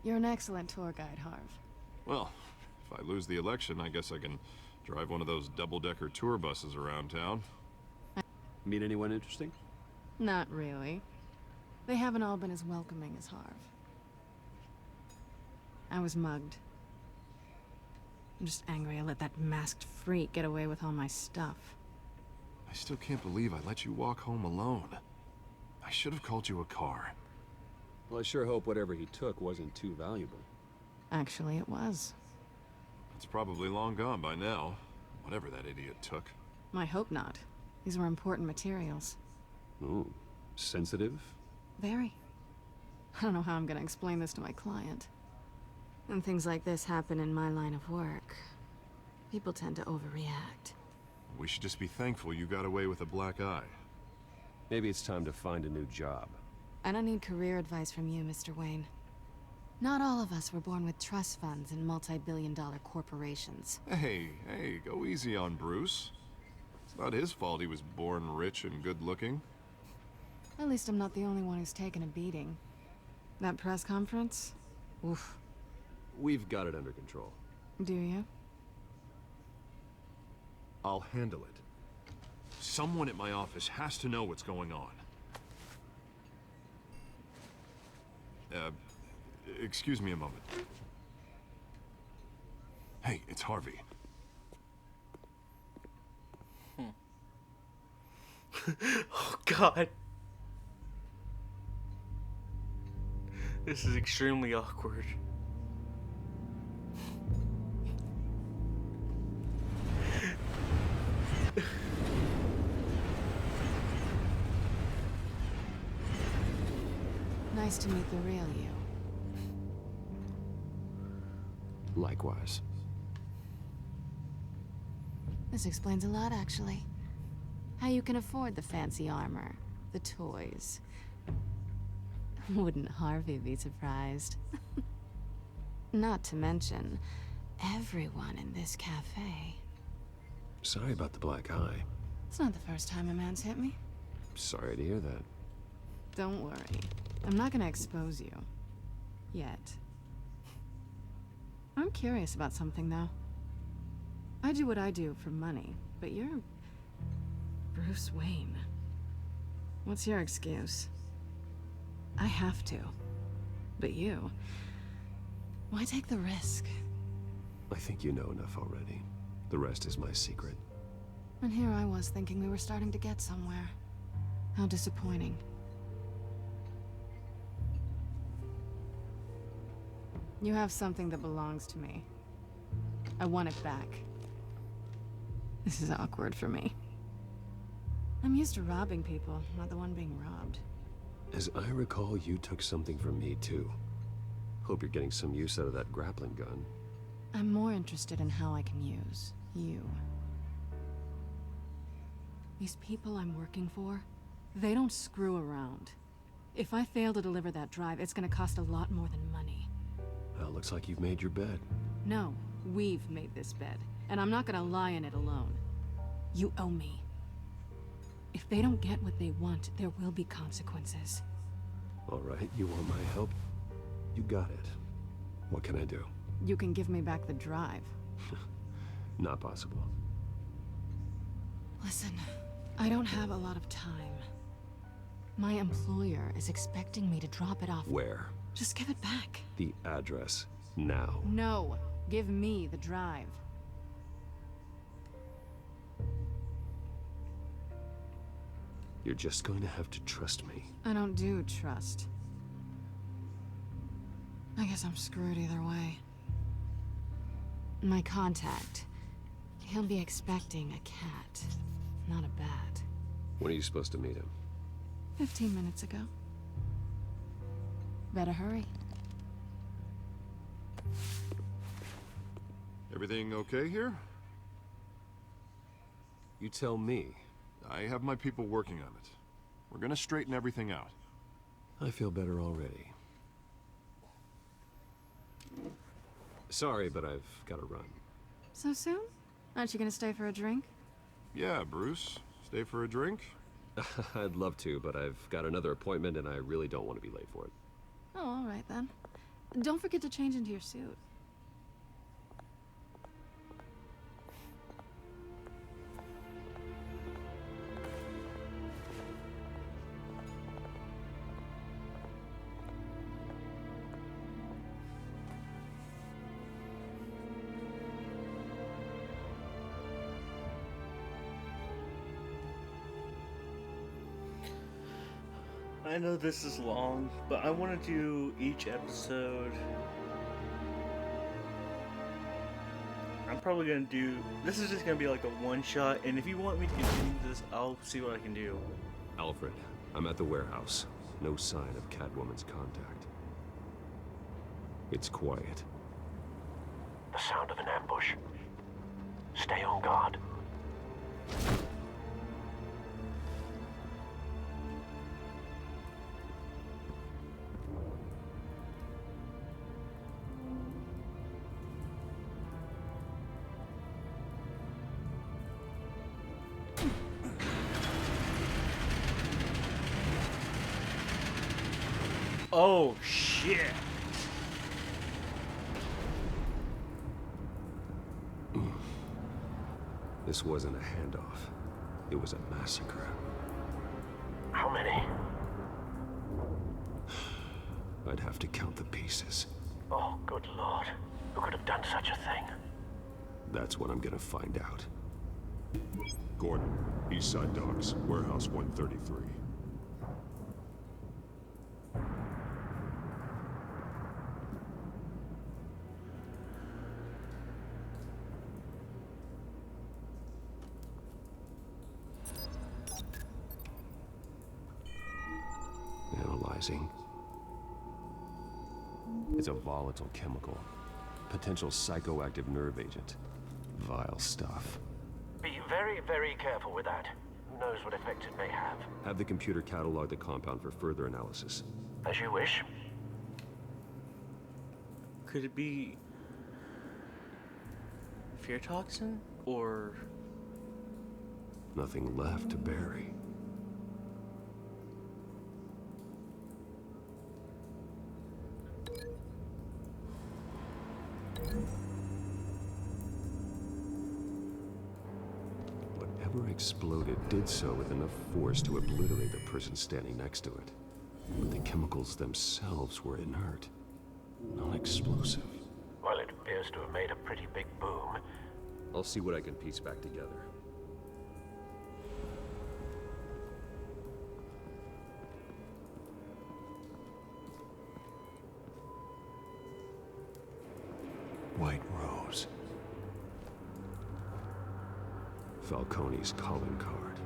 You're an excellent tour guide, Harv.
Well, if I lose the election, I guess I can drive one of those double-decker tour buses around town.
Meet anyone interesting?
Not really. They haven't all been as welcoming as Harv. I was mugged. I'm just angry I let that masked freak get away with all my stuff.
I still can't believe I let you walk home alone. I should have called you a car.
Well, I sure hope whatever he took wasn't too valuable.
Actually, it was.
It's probably long gone by now, whatever that idiot took.
I hope not. These were important materials.
Ooh, sensitive?
Very. I don't know how I'm gonna explain this to my client. When things like this happen in my line of work, people tend to overreact.
We should just be thankful you got away with a black eye.
Maybe it's time to find a new job.
I don't need career advice from you, Mr. Wayne. Not all of us were born with trust funds and multi-billion-dollar corporations.
Hey, go easy on Bruce. It's not his fault he was born rich and good-looking.
At least I'm not the only one who's taken a beating. That press conference? Oof.
We've got it under control.
Do you?
I'll handle it. Someone at my office has to know what's going on. Excuse me a moment. Hey, it's Harvey.
Oh, God. This is extremely awkward.
Nice to meet the real you.
Likewise.
This explains a lot, actually. How you can afford the fancy armor, the toys. Wouldn't Harvey be surprised? Not to mention, everyone in this cafe.
Sorry about the black eye.
It's not the first time a man's hit me.
Sorry to hear that.
Don't worry. I'm not gonna expose you. Yet. I'm curious about something, though. I do what I do for money, but you're... Bruce Wayne. What's your excuse? I have to. But you... Why take the risk?
I think you know enough already. The rest is my secret.
And here I was thinking we were starting to get somewhere. How disappointing. You have something that belongs to me. I want it back. This is awkward for me. I'm used to robbing people, not the one being robbed.
As I recall, you took something from me, too. Hope you're getting some use out of that grappling gun.
I'm more interested in how I can use you. These people I'm working for, they don't screw around. If I fail to deliver that drive, it's gonna cost a lot more than money.
Well, looks like you've made your bed.
No, we've made this bed, and I'm not gonna lie in it alone. You owe me. If they don't get what they want, there will be consequences.
All right, you want my help? You got it. What can I do?
You can give me back the drive.
Not possible.
Listen, I don't have a lot of time. My employer is expecting me to drop it off.
Where?
Just give it back.
The address, now.
No, give me the drive.
You're just going to have to trust me.
I don't do trust. I guess I'm screwed either way. My contact, he'll be expecting a cat, not a bat.
When are you supposed to meet him?
15 minutes ago. Better hurry.
Everything okay here?
You tell me.
I have my people working on it. We're gonna straighten everything out.
I feel better already. Sorry, but I've got to run.
So soon? Aren't you gonna stay for a drink?
Yeah, Bruce. Stay for a drink?
I'd love to, but I've got another appointment and I really don't want to be late for it.
Oh, all right then. Don't forget to change into your suit.
I know this is long, but I want to do each episode. I'm probably going to do... This is just going to be like a one-shot, and if you want me to continue this, I'll see what I can do.
Alfred, I'm at the warehouse. No sign of Catwoman's contact. It's quiet.
The sound of an ambush. Stay on guard.
Oh, shit.
This wasn't a handoff. It was a massacre.
How many?
I'd have to count the pieces.
Oh, good lord. Who could have done such a thing?
That's what I'm gonna find out.
Gordon, Eastside Docks, Warehouse 133.
Analyzing. It's a volatile chemical. Potential psychoactive nerve agent. Vile stuff.
Be very, very careful with that. Who knows what effect it may have.
Have the computer catalog the compound for further analysis.
As you wish.
Could it be... fear toxin? Or...
Nothing left to bury. Whatever exploded did so with enough force to obliterate the person standing next to it. But the chemicals themselves were inert, non-explosive.
Well, it appears to have made a pretty big boom.
I'll see what I can piece back together. White Rose. Falcone's calling card.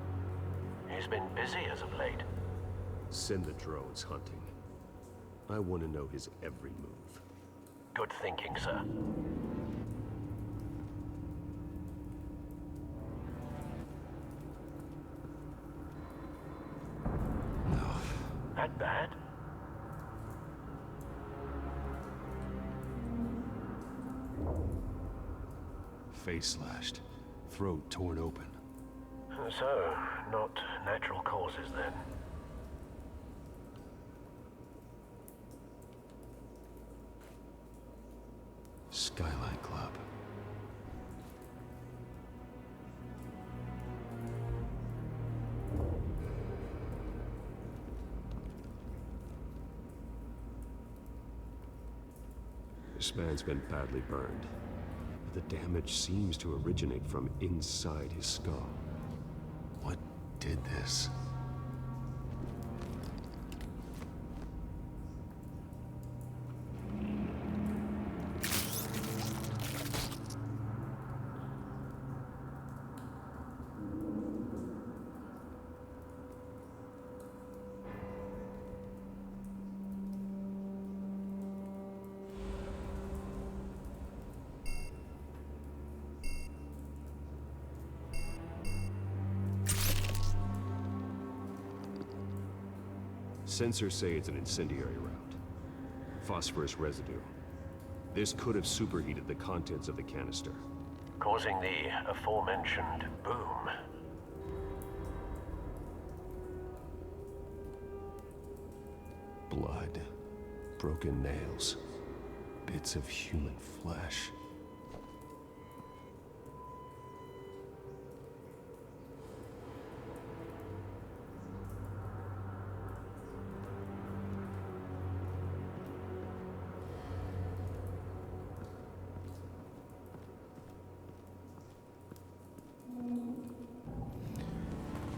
He's been busy as of late.
Send the drones hunting. I want to know his every move.
Good thinking, sir.
No.
That bad?
Face slashed. Throat torn open.
So, not natural causes then.
Skyline Club. This man's been badly burned. The damage seems to originate from inside his skull. What did this? Sensors say it's an incendiary route. Phosphorus residue. This could have superheated the contents of the canister.
Causing the aforementioned boom.
Blood. Broken nails. Bits of human flesh.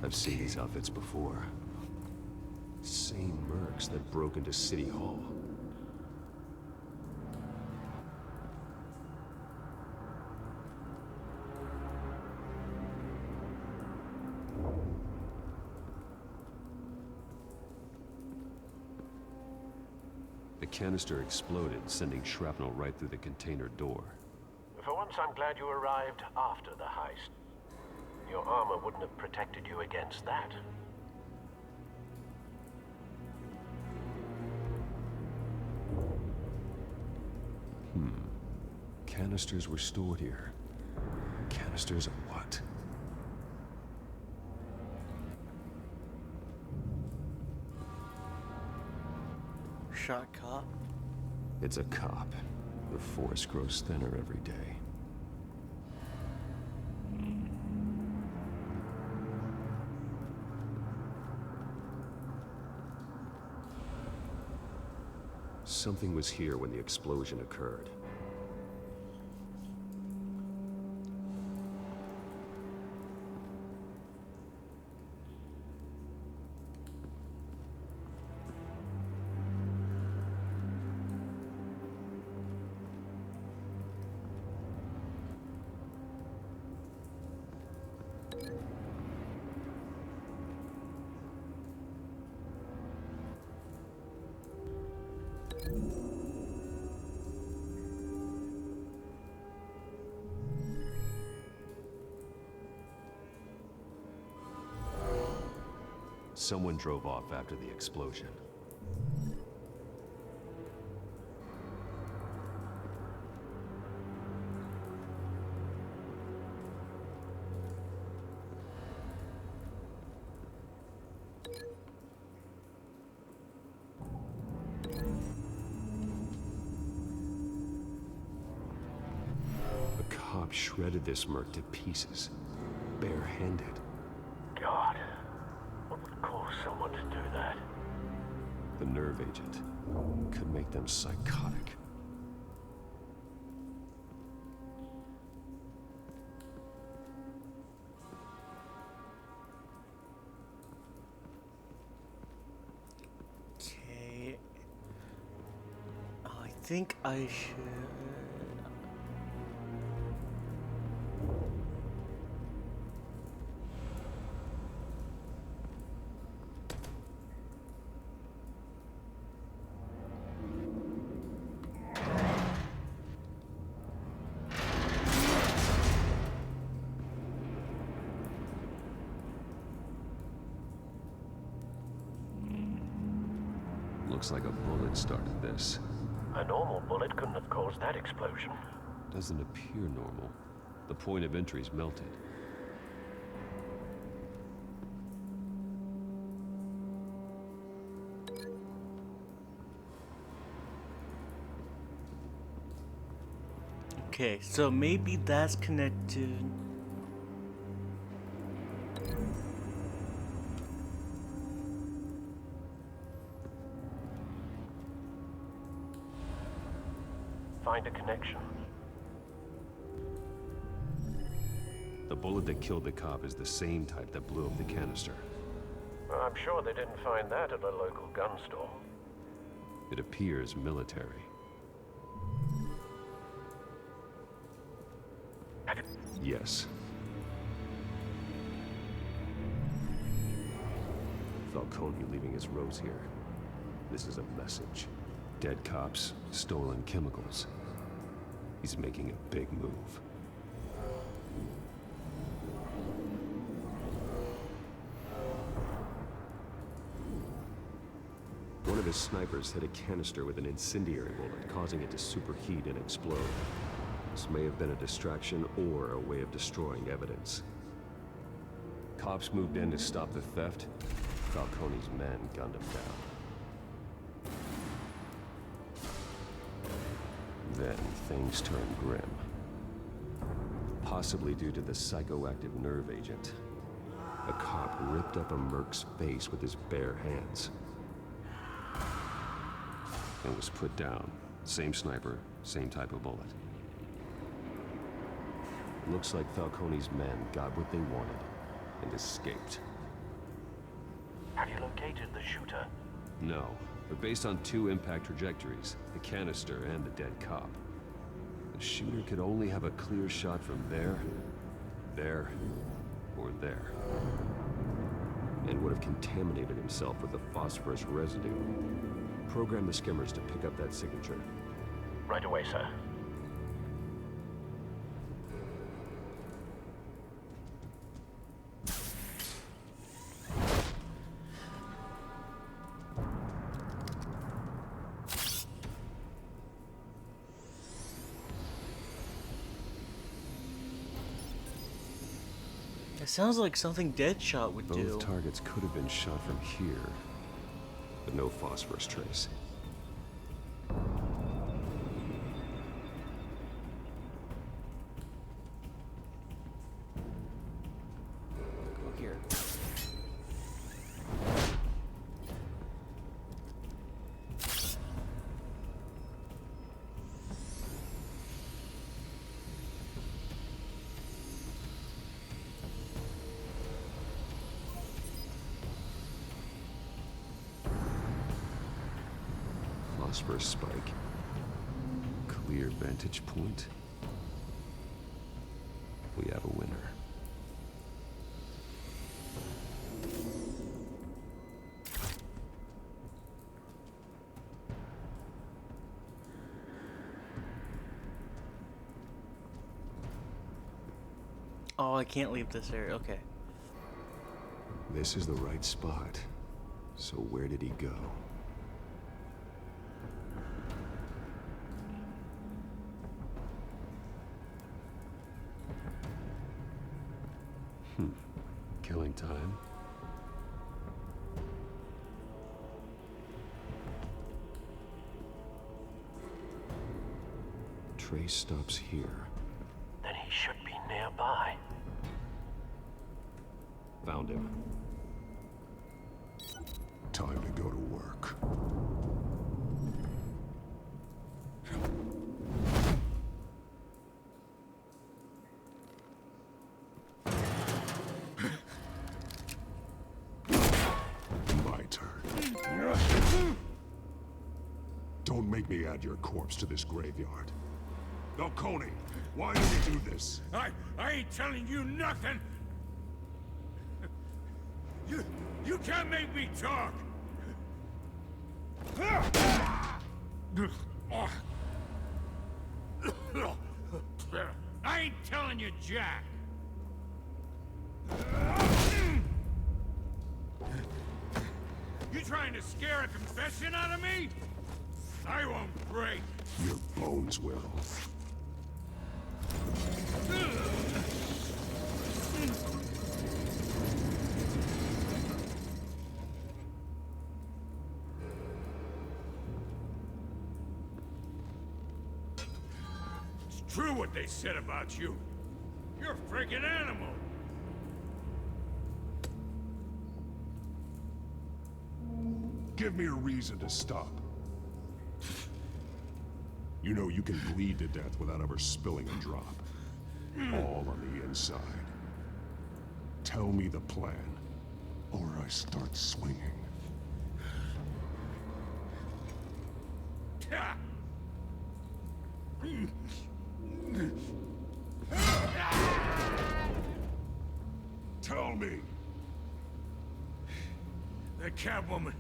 I've seen these outfits before. same mercs that broke into City Hall. The canister exploded, sending shrapnel right through the container door.
For once, I'm glad you arrived after the heist. Your armor wouldn't have protected you against that.
Canisters were stored here. Canisters of what?
Shot cop?
It's a cop. The force grows thinner every day. Something was here when the explosion occurred. Someone drove off after the explosion. A cop shredded this merc to pieces, barehanded.
God. What would cause someone to do that?
The nerve agent could make them psychotic.
Okay. I think I should...
Looks like a bullet started this.
A normal bullet couldn't have caused that explosion.
Doesn't appear normal. The point of entry's melted.
Okay, so maybe that's connected.
Find a connection.
The bullet that killed the cop is the same type that blew up the canister.
I'm sure they didn't find that at a local gun store.
It appears military. Yes. Falcone leaving his rose here. This is a message. Dead cops, stolen chemicals. He's making a big move. One of his snipers hit a canister with an incendiary bullet, causing it to superheat and explode. This may have been a distraction or a way of destroying evidence. Cops moved in to stop the theft. Falcone's men gunned him down. Then things turned grim. Possibly due to the psychoactive nerve agent. A cop ripped up a merc's face with his bare hands. And was put down. Same sniper, same type of bullet. Looks like Falcone's men got what they wanted and escaped.
Have you located the shooter?
No, but based on 2 impact trajectories, the canister and the dead cop. The shooter could only have a clear shot from there, or there. And would have contaminated himself with the phosphorus residue. Program the skimmers to pick up that signature.
Right away, sir.
It sounds like something Deadshot would do.
Both targets could have been shot from here, but no phosphorus trace.
Go here.
Phosphorus spike. Clear vantage point. We have a winner.
Oh, I can't leave this area. Okay.
This is the right spot. So where did he go? Killing time. Trace stops here.
Then he should be nearby.
Found him.
Time to go to work. My turn. Don't make me add your corpse to this graveyard. Falcone, why did he do this?
I ain't telling you nothing! You can't make me talk! I ain't telling you jack! You trying to scare a confession out of me? I won't break!
Your bones will.
It's true what they said about you. You're a freaking animal.
Give me a reason to stop. You know you can bleed to death without ever spilling a drop. All on the inside. Tell me the plan, or I start swinging. Tell me!
The Catwoman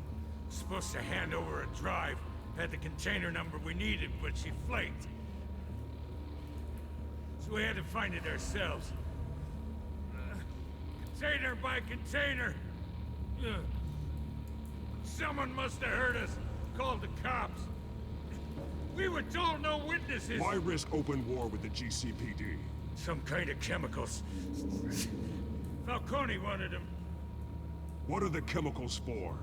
supposed to hand over a drive. Had the container number we needed, but she flaked. So we had to find it ourselves. Container by container. Someone must have heard us. Called the cops. We were told no witnesses.
Why risk open war with the GCPD?
Some kind of chemicals. Falcone wanted them.
What are the chemicals for?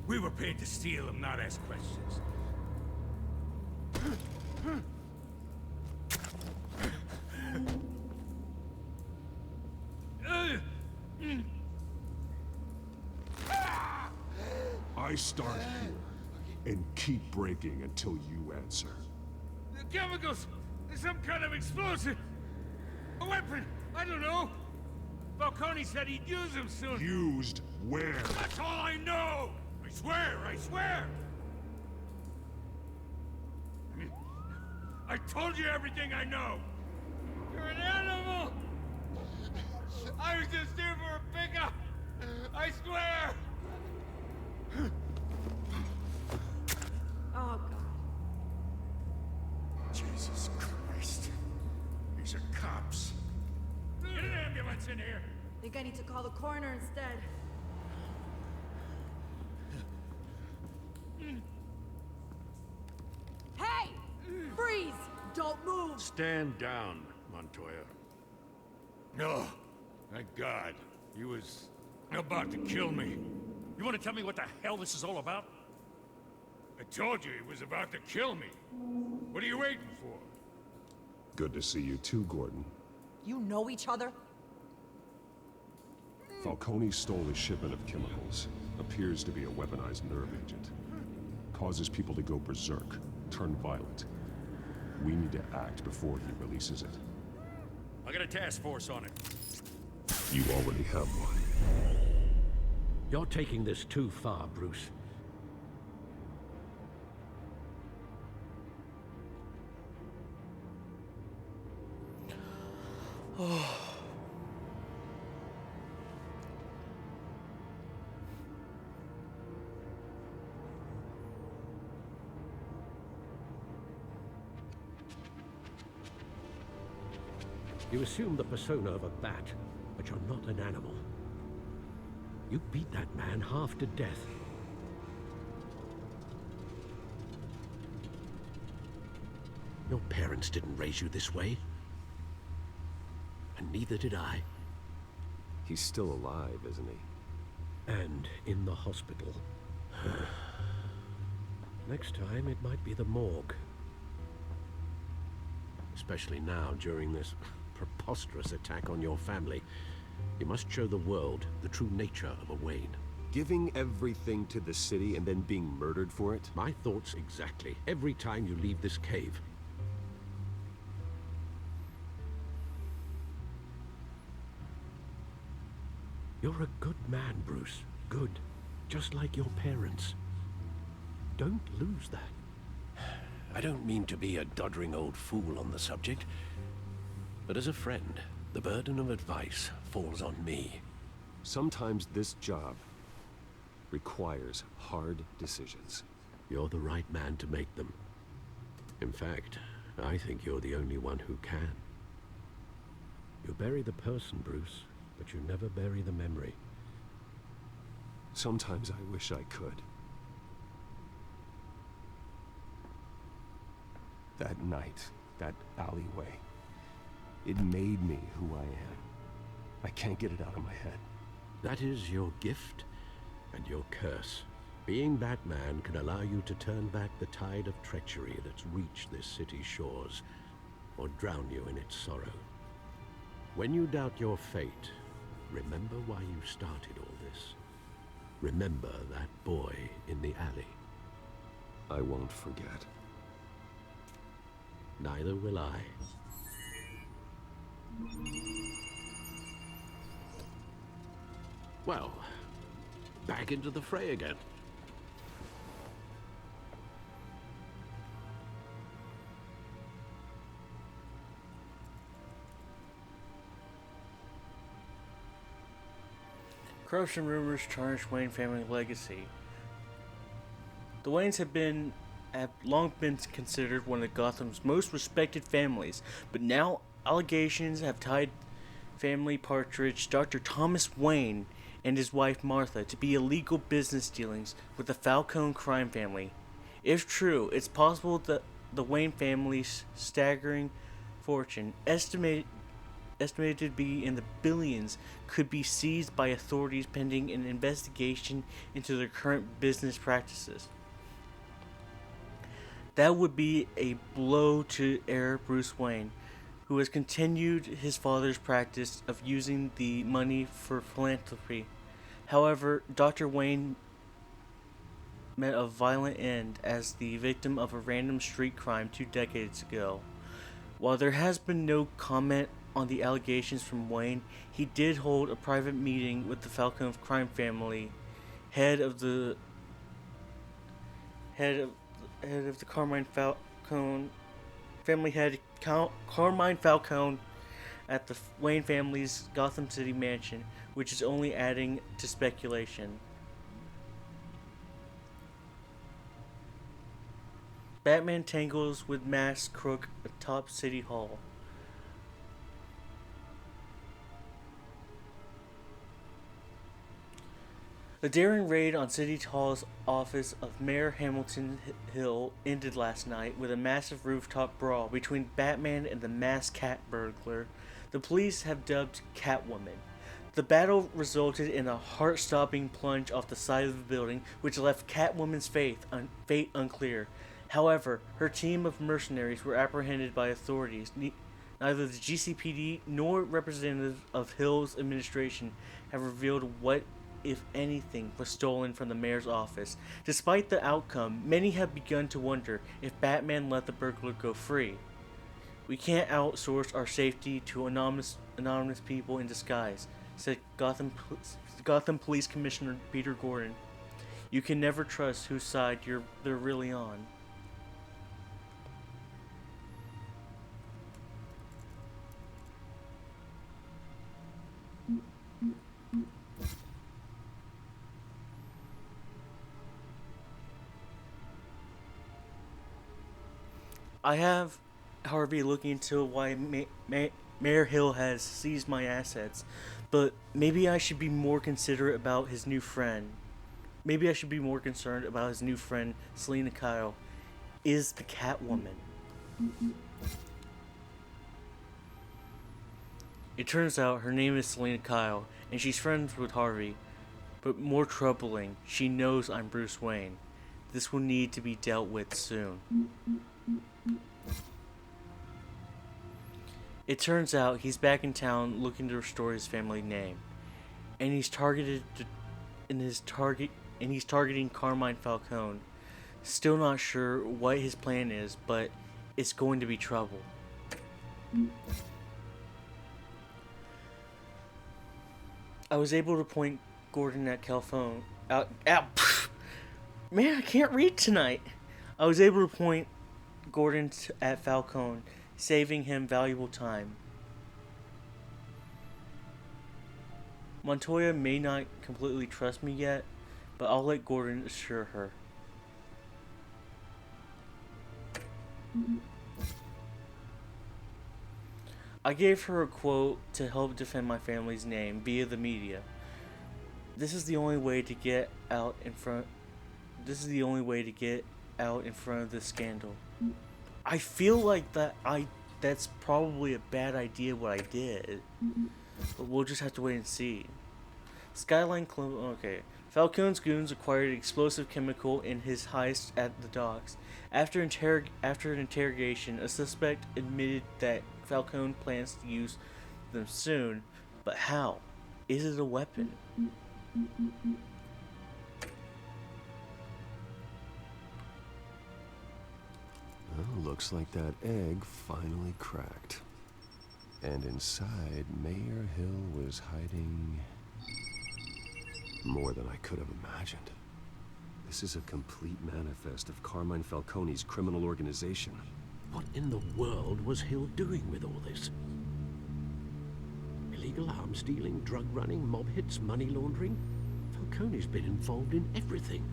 We were paid to steal them, not ask questions.
I start here and keep breaking until you answer.
The chemicals! There's some kind of explosive! A weapon! I don't know! Falcone said he'd use them soon!
Used where?
That's all I know! I I swear! I told you everything I know! You're an animal! I was just here for a pickup! I swear!
Oh, God.
Jesus Christ. These are cops. Get an ambulance in here!
Think I need to call the coroner instead. Hey! Freeze! Don't move!
Stand down, Montoya. No. Thank God. He was about to kill me. You want to tell me what the hell this is all about? I told you he was about to kill me. What are you waiting for?
Good to see you too, Gordon.
You know each other?
Falcone stole a shipment of chemicals. Appears to be a weaponized nerve agent. Causes people to go berserk, turn violent. We need to act before he releases it.
I got a task force on it.
You already have one.
You're taking this too far, Bruce. You assume the persona of a bat, but you're not an animal. You beat that man half to death. Your parents didn't raise you this way. And neither did I.
He's still alive, isn't he?
And in the hospital. Next time, it might be the morgue. Especially now, during this preposterous attack on your family. You must show the world the true nature of a Wayne.
Giving everything to the city and then being murdered for it?
My thoughts exactly. Every time you leave this cave. You're a good man, Bruce. Good. Just like your parents. Don't lose that. I don't mean to be a doddering old fool on the subject, but as a friend, the burden of advice falls on me.
Sometimes this job requires hard decisions.
You're the right man to make them. In fact, I think you're the only one who can. You bury the person, Bruce, but you never bury the memory.
Sometimes I wish I could. That night, that alleyway, it made me who I am. I can't get it out of my head.
That is your gift and your curse. Being Batman can allow you to turn back the tide of treachery that's reached this city's shores, or drown you in its sorrow. When you doubt your fate, remember why you started all this. Remember that boy in the alley.
I won't forget.
Neither will I. Well, back into the fray again.
Corruption rumors tarnish Wayne family legacy. The Waynes have long been considered one of Gotham's most respected families, but now allegations have tied family Partridge, Dr. Thomas Wayne, and his wife Martha to be illegal business dealings with the Falcone crime family. If true, it's possible that the Wayne family's staggering fortune, estimated to be in the billions, could be seized by authorities pending an investigation into their current business practices. That would be a blow to heir Bruce Wayne, who has continued his father's practice of using the money for philanthropy. However, Dr. Wayne met a violent end as the victim of a random street crime 2 decades ago. While there has been no comment on the allegations from Wayne, he did hold a private meeting with the Falcone crime family, head of the head of the Carmine Falcone family head Carmine Falcone at the Wayne family's Gotham City mansion, which is only adding to speculation. Batman tangles with masked crook atop City Hall. The daring raid on City Hall's office of Mayor Hamilton Hill ended last night with a massive rooftop brawl between Batman and the masked cat burglar the police have dubbed Catwoman. The battle resulted in a heart-stopping plunge off the side of the building, which left Catwoman's fate unclear. However, her team of mercenaries were apprehended by authorities. Neither the GCPD nor representatives of Hill's administration have revealed what, if anything, was stolen from the mayor's office. Despite the outcome, many have begun to wonder if Batman let the burglar go free. "We can't outsource our safety to anonymous people in disguise," said Gotham Police Commissioner Peter Gordon. "You can never trust whose side they're really on." I have Harvey looking into why Mayor Hill has seized my assets, but maybe I should be more considerate about his new friend. Maybe I should be more concerned about his new friend, Selena Kyle, is the Catwoman. It turns out her name is Selena Kyle, and she's friends with Harvey. But more troubling, she knows I'm Bruce Wayne. This will need to be dealt with soon. It turns out he's back in town looking to restore his family name, and he's targeting Carmine Falcone. Still not sure what his plan is, but it's going to be trouble. I was able to point Gordon at Calphone. Man, I can't read tonight. I was able to point Gordon at Falcone, saving him valuable time. Montoya may not completely trust me yet, but I'll let Gordon assure her. I gave her a quote to help defend my family's name via the media. This is the only way to get out in front of this scandal. I feel like that's probably a bad idea what I did. But we'll just have to wait and see. Okay. Falcone's goons acquired an explosive chemical in his heist at the docks. After an interrogation, a suspect admitted that Falcone plans to use them soon. But how? Is it a weapon?
Well, looks like that egg finally cracked. And inside, Mayor Hill was hiding more than I could have imagined. This is a complete manifest of Carmine Falcone's criminal organization.
What in the world was Hill doing with all this? Illegal arms stealing, drug running, mob hits, money laundering? Falcone's been involved in everything.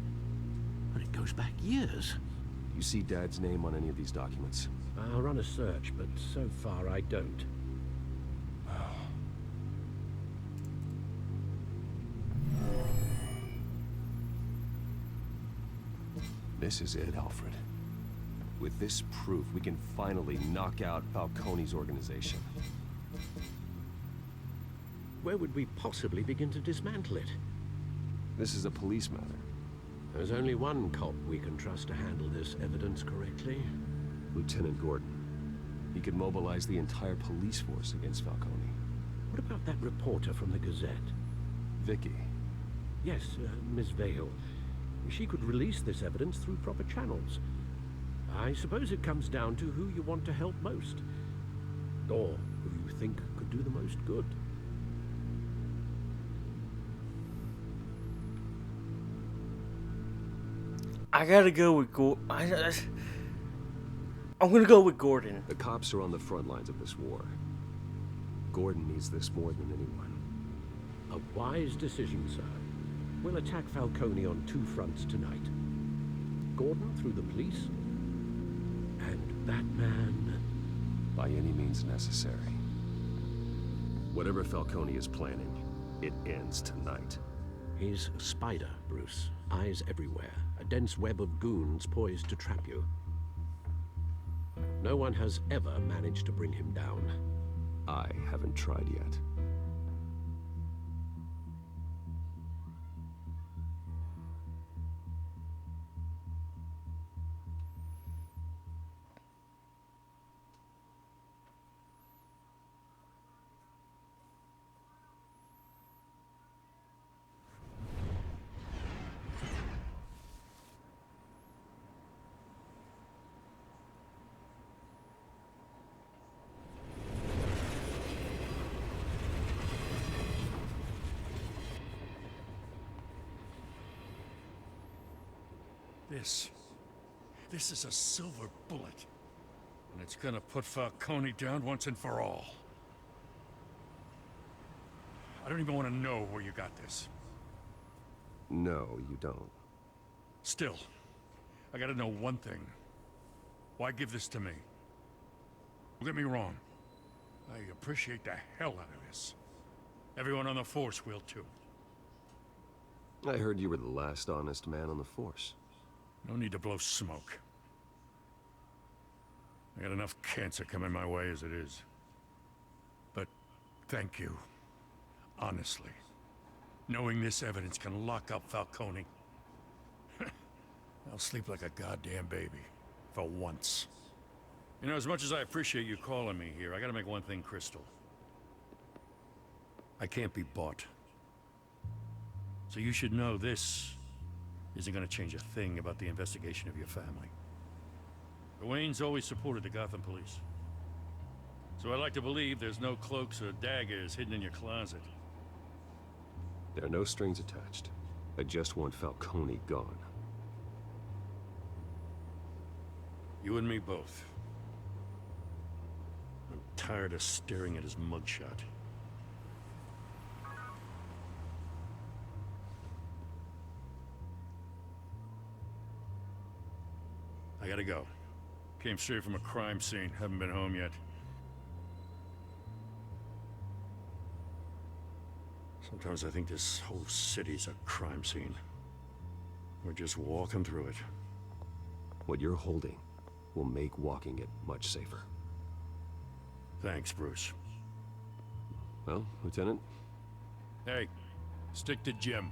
And it goes back years.
Do you see Dad's name on any of these documents?
I'll run a search, but so far I don't.
This is it, Alfred. With this proof, we can finally knock out Falcone's organization.
Where would we possibly begin to dismantle it?
This is a police matter.
There's only one cop we can trust to handle this evidence correctly.
Lieutenant Gordon. He could mobilize the entire police force against Falcone.
What about that reporter from the Gazette?
Vicky.
Yes, Miss Vale. She could release this evidence through proper channels. I suppose it comes down to who you want to help most. Or who you think could do the most good.
I gotta go with I'm gonna go with Gordon.
The cops are on the front lines of this war. Gordon needs this more than anyone.
A wise decision, sir. We'll attack Falcone on 2 fronts tonight. Gordon through the police, and that man...
by any means necessary. Whatever Falcone is planning, it ends tonight.
He's a spider, Bruce. Eyes everywhere. A dense web of goons poised to trap you. No one has ever managed to bring him down.
I haven't tried yet.
This is a silver bullet. And it's gonna put Falcone down once and for all. I don't even want to know where you got this.
No, you don't.
Still, I gotta know one thing. Why give this to me? Don't get me wrong. I appreciate the hell out of this. Everyone on the Force will too.
I heard you were the last honest man on the Force.
No need to blow smoke. I got enough cancer coming my way as it is. But thank you. Honestly. Knowing this evidence can lock up Falcone. I'll sleep like a goddamn baby. For once. You know, as much as I appreciate you calling me here, I gotta make one thing crystal. I can't be bought. So you should know this isn't gonna change a thing about the investigation of your family. The Waynes always supported the Gotham police. So I'd like to believe there's no cloaks or daggers hidden in your closet.
There are no strings attached. I just want Falcone gone.
You and me both. I'm tired of staring at his mugshot. I gotta go. Came straight from a crime scene. Haven't been home yet. Sometimes I think this whole city's a crime scene. We're just walking through it.
What you're holding will make walking it much safer.
Thanks, Bruce.
Well, Lieutenant?
Hey, stick to Jim.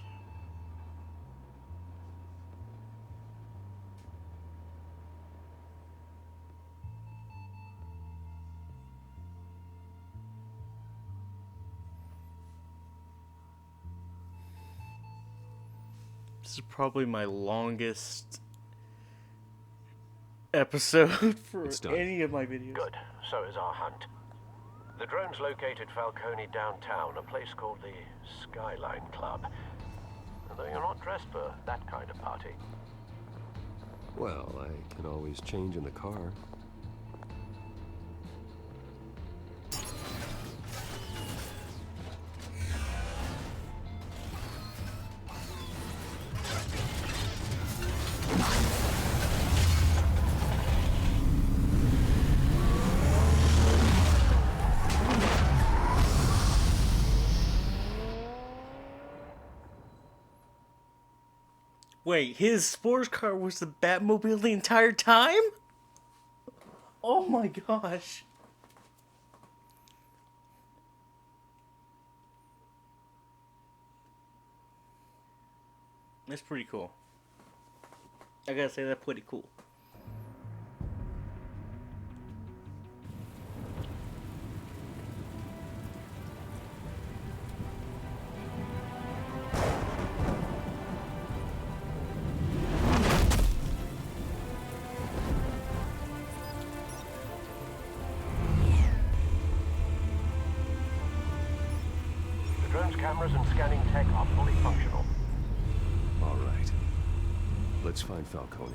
This is probably my longest episode for any of my videos.
Good. So is our hunt. The drones located Falcone downtown, a place called the Skyline Club. Although you're not dressed for that kind of party.
Well, I can always change in the car.
Wait, his sports car was the Batmobile the entire time? Oh my gosh. That's pretty cool. I gotta say, that's pretty cool.
The drone's cameras and scanning tech are fully functional.
All right. Let's find Falcone.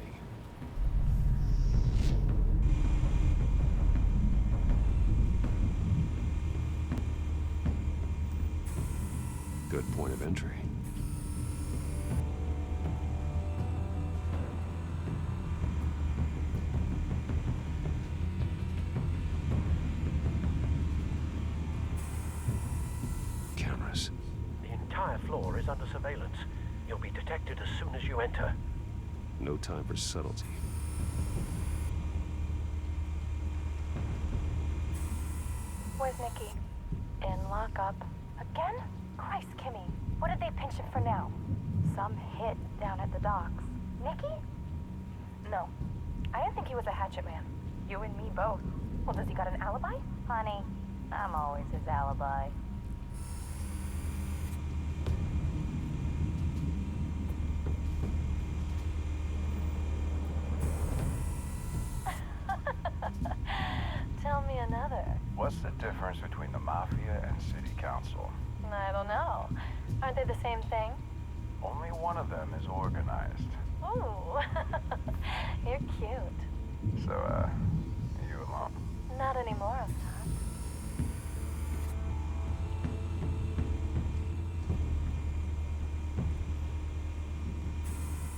Good point of entry. Cameras.
The entire floor is under surveillance. You'll be detected as soon as you enter.
No time for subtlety.
Where's Nikki? In lockup. Again? Christ, Kimmy. What did they pinch him for now? Some hit down at the docks. Nikki? No. I didn't think he was a hatchet man. You and me both. Well, does he got an alibi? Honey, I'm always his alibi. Tell me another.
What's the difference between the Mafia and City Council?
I don't know. Aren't they the same thing?
Only one of them is organized.
Ooh. You're cute.
So, are you alone?
Not anymore, Ostan.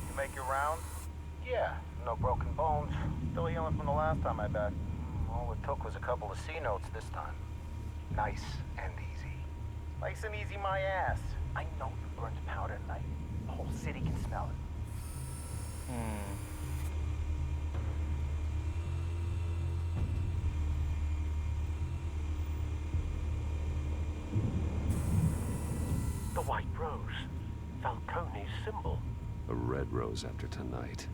You make your rounds? Yeah, no broken bones. Still healing from the last time I bet. All it took was a couple of C notes this time. Nice and easy. Nice and easy my ass. I know you burned powder tonight. The whole city can smell it.
The white rose. Falcone's symbol.
A red rose after tonight.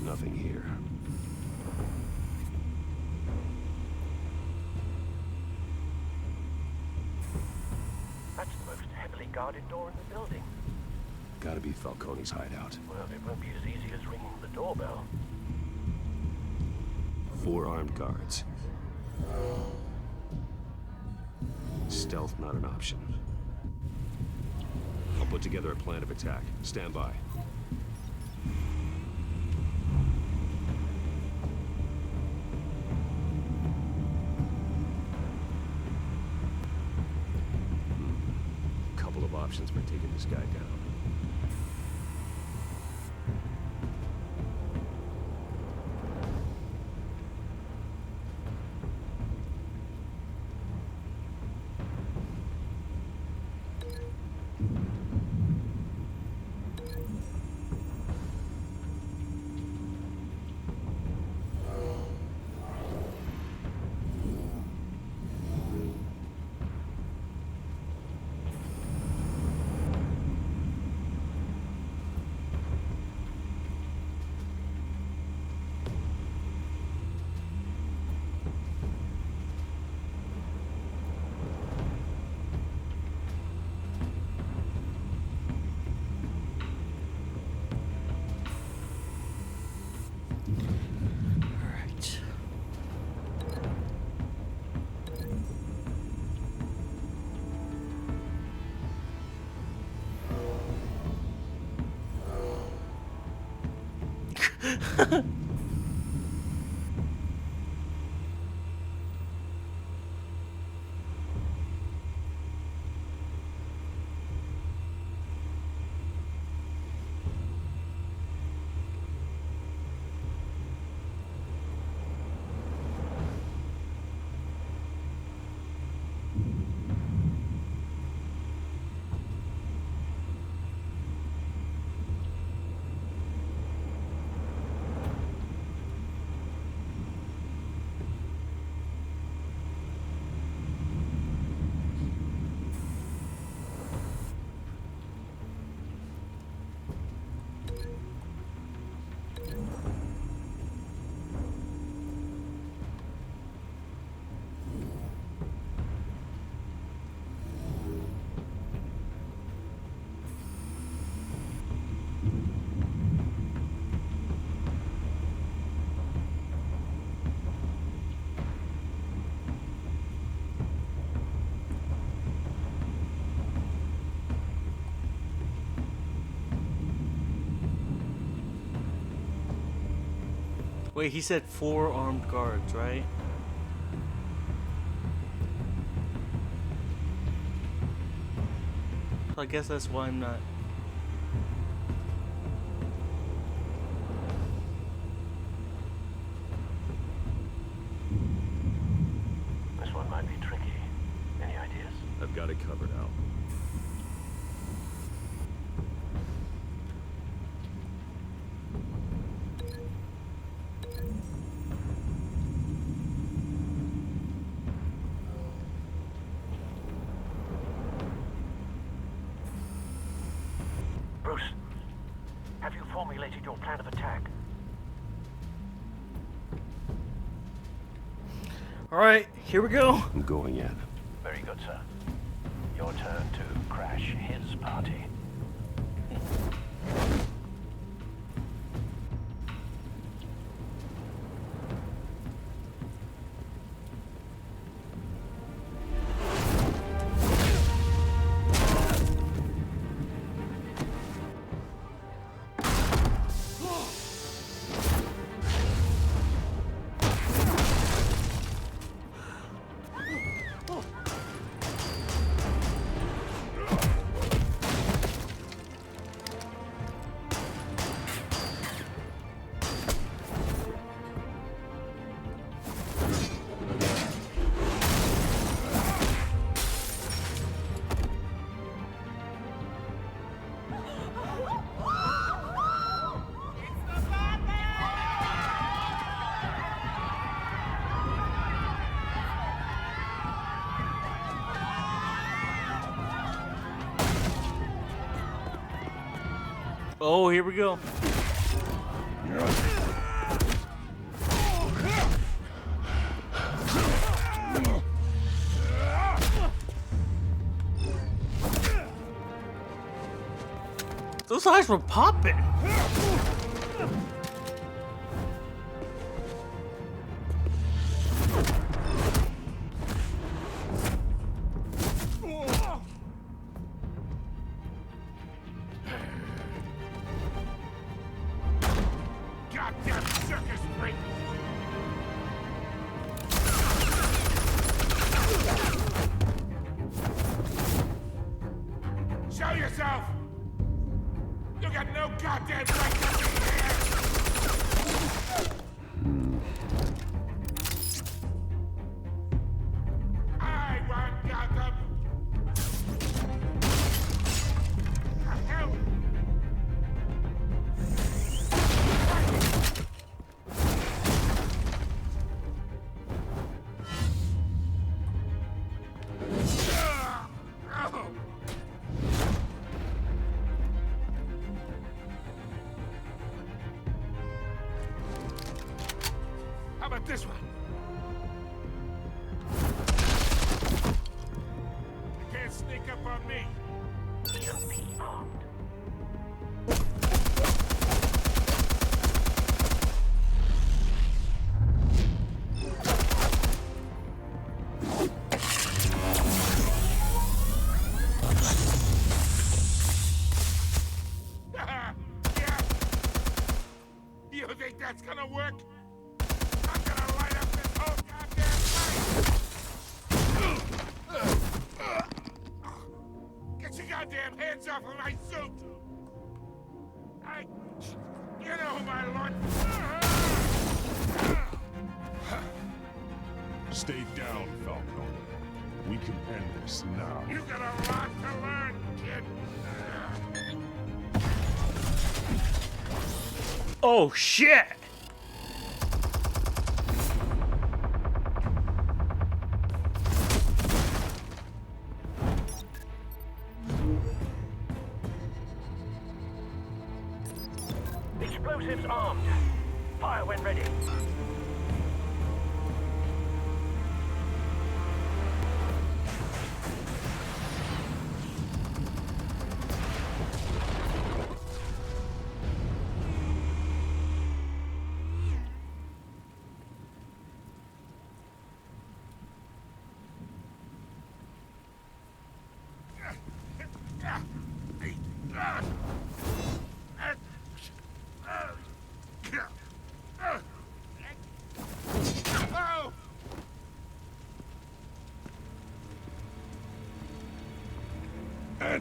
Nothing here.
That's the most heavily guarded door in the building.
Gotta be Falcone's hideout.
Well, it won't be as easy as ringing the doorbell.
4 armed guards. Stealth not an option. I'll put together a plan of attack. Stand by. Couple of options for taking this guy down.
Wait, he said 4 armed guards, right? I guess that's why I'm not...
This one might be tricky. Any ideas?
I've got it covered, Al.
Bruce, have you formulated your plan of attack?
Alright, here we go.
I'm going in.
Very good, sir. Your turn to crash his party.
Oh, here we go. Those eyes were popping.
Goddamn circus freak! Show yourself! You got no goddamn right to be here! I want Gotham! The hell? How about this one? You can't sneak up on me.
EMP armed.
Yeah. You think that's gonna work? I'm gonna light up this whole goddamn place! Get your goddamn hands off of my suit! You know who my lord...
Stay down, Falcone. We can end this now.
You got a lot to learn, kid!
Oh, shit!
Explosives armed. Fire when ready.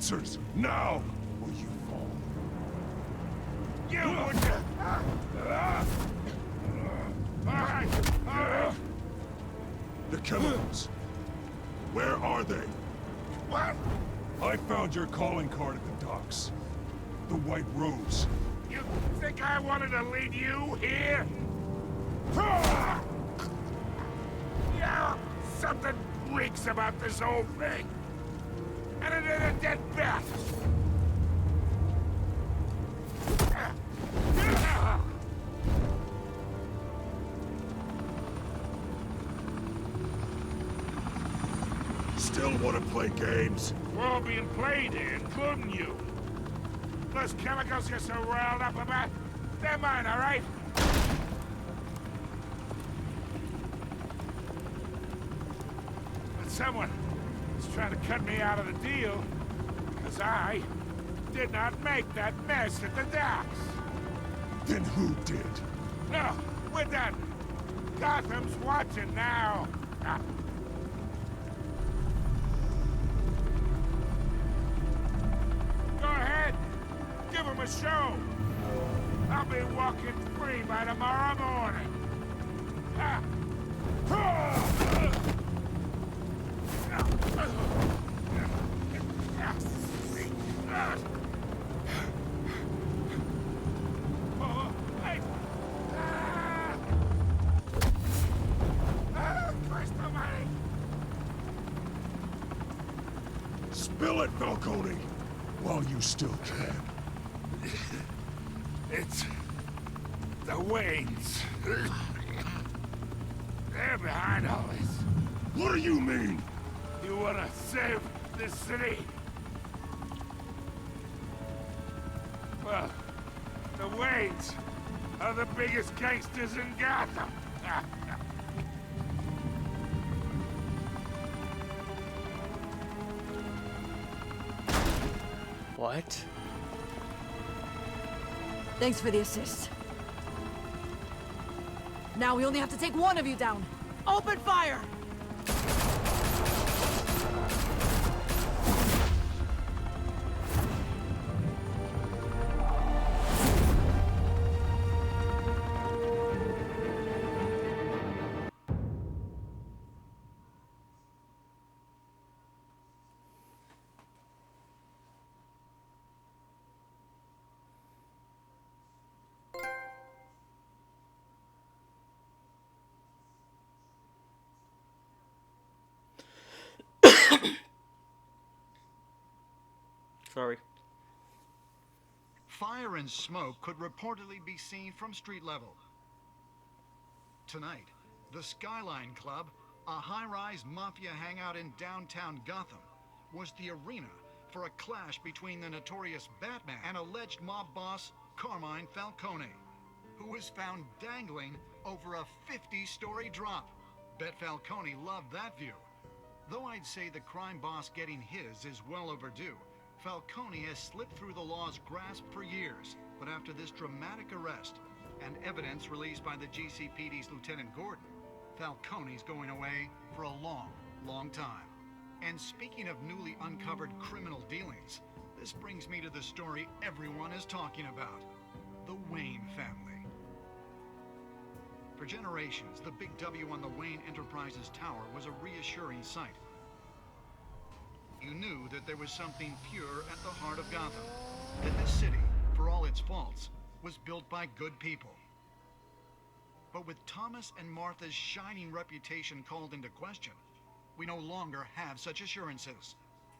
answers, now, or you fall.
You would... All right.
The chemicals. Where are they?
What?
I found your calling card at the docks. The White Rose.
You think I wanted to lead you here? Yeah, something reeks about this whole thing. And it ain't a dead bat.
Still want to play games?
We're all being played here, including you. Those chemicals you're so riled up about, they're mine, all right? But someone is trying to cut me out of the deal, because I did not make that mess at the docks.
Then who did?
No, we're done. Gotham's watching now. Go ahead. Give him a show. I'll be walking free by tomorrow morning.
Spill it, Falcone, while you still can.
It's the Waynes. They're behind all this.
What do you mean?
You wanna save this city? Well, the Waynes are the biggest gangsters in Gotham.
What?
Thanks for the assist. Now we only have to take one of you down. Open fire!
Sorry.
Fire and smoke could reportedly be seen from street level. Tonight, the Skyline Club, a high-rise mafia hangout in downtown Gotham, was the arena for a clash between the notorious Batman and alleged mob boss Carmine Falcone, who was found dangling over a 50-story drop. Bet Falcone loved that view. Though I'd say the crime boss getting his is well overdue, Falcone has slipped through the law's grasp for years. But after this dramatic arrest and evidence released by the GCPD's Lieutenant Gordon, Falcone's going away for a long, long time. And speaking of newly uncovered criminal dealings, this brings me to the story everyone is talking about: the Wayne family. For generations, the big W on the Wayne Enterprises tower was a reassuring sight. You knew that there was something pure at the heart of Gotham, that this city, for all its faults, was built by good people. But with Thomas and Martha's shining reputation called into question, we no longer have such assurances.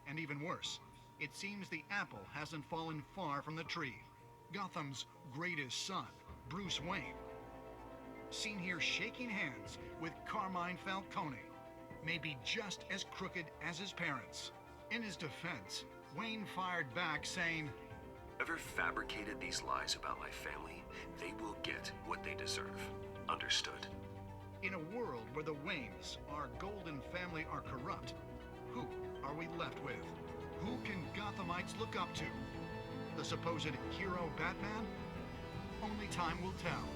And even worse, it seems the apple hasn't fallen far from the tree. Gotham's greatest son, Bruce Wayne, seen here shaking hands with Carmine Falcone, may be just as crooked as his parents. In his defense, Wayne fired back saying,
"Whoever fabricated these lies about my family, they will get what they deserve. Understood?"
In a world where the Waynes, our golden family, are corrupt, who are we left with? Who can Gothamites look up to? The supposed hero Batman? Only time will tell.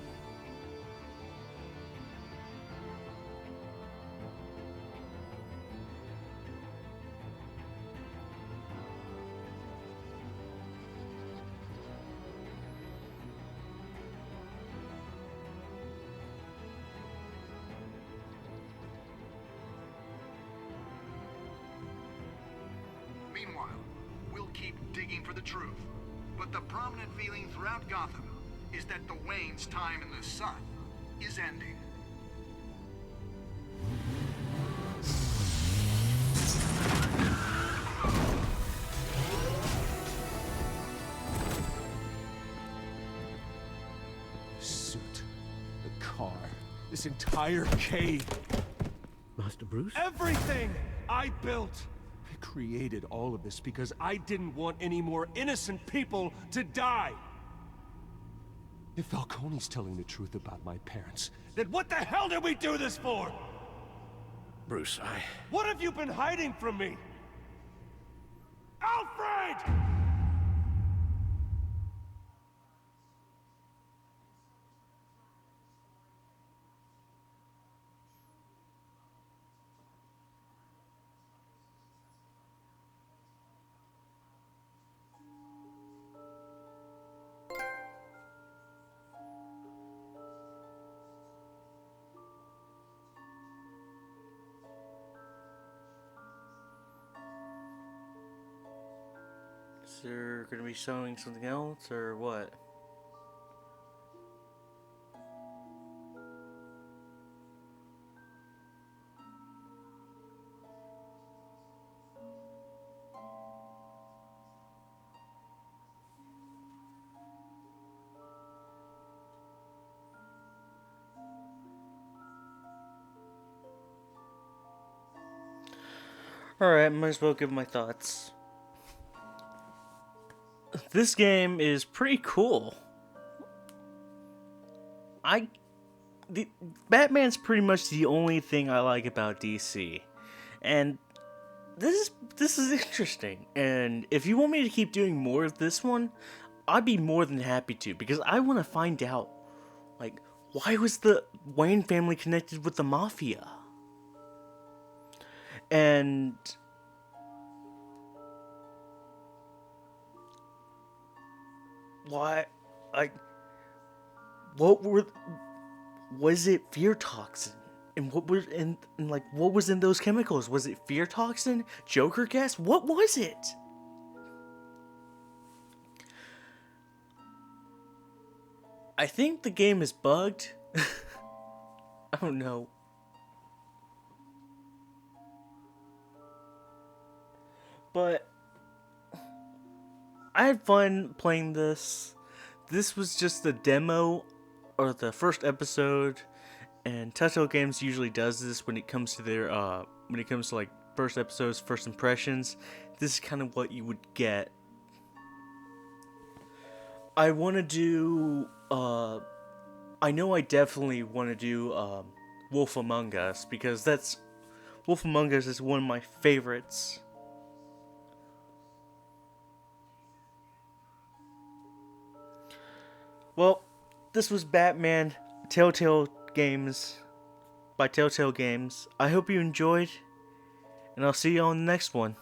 Meanwhile, we'll keep digging for the truth. But the prominent feeling throughout Gotham is that the Wayne's time in the sun is ending.
Suit, the car, this entire cave.
Master Bruce?
Everything I built! I created all of this because I didn't want any more innocent people to die! If Falcone's telling the truth about my parents, then what the hell did we do this for?
Bruce,
What have you been hiding from me? Alfred!
Is there gonna be showing something else, or what? Alright, might as well give my thoughts. This game is pretty cool. Batman's pretty much the only thing I like about DC. And this is interesting. And if you want me to keep doing more of this one, I'd be more than happy to, because I want to find out, like, why was the Wayne family connected with the Mafia? And why, was it fear toxin? And what was what was in those chemicals? Was it fear toxin? Joker gas? What was it? I think the game is bugged. I don't know. But I had fun playing this. This was just the demo or the first episode, and Telltale Games usually does this when it comes to their like first episodes, first impressions. This is kind of what you would get. I want to do I know I definitely want to do Wolf Among Us, because Wolf Among Us is one of my favorites. Well, this was Batman Telltale Games by Telltale Games. I hope you enjoyed, and I'll see you on the next one.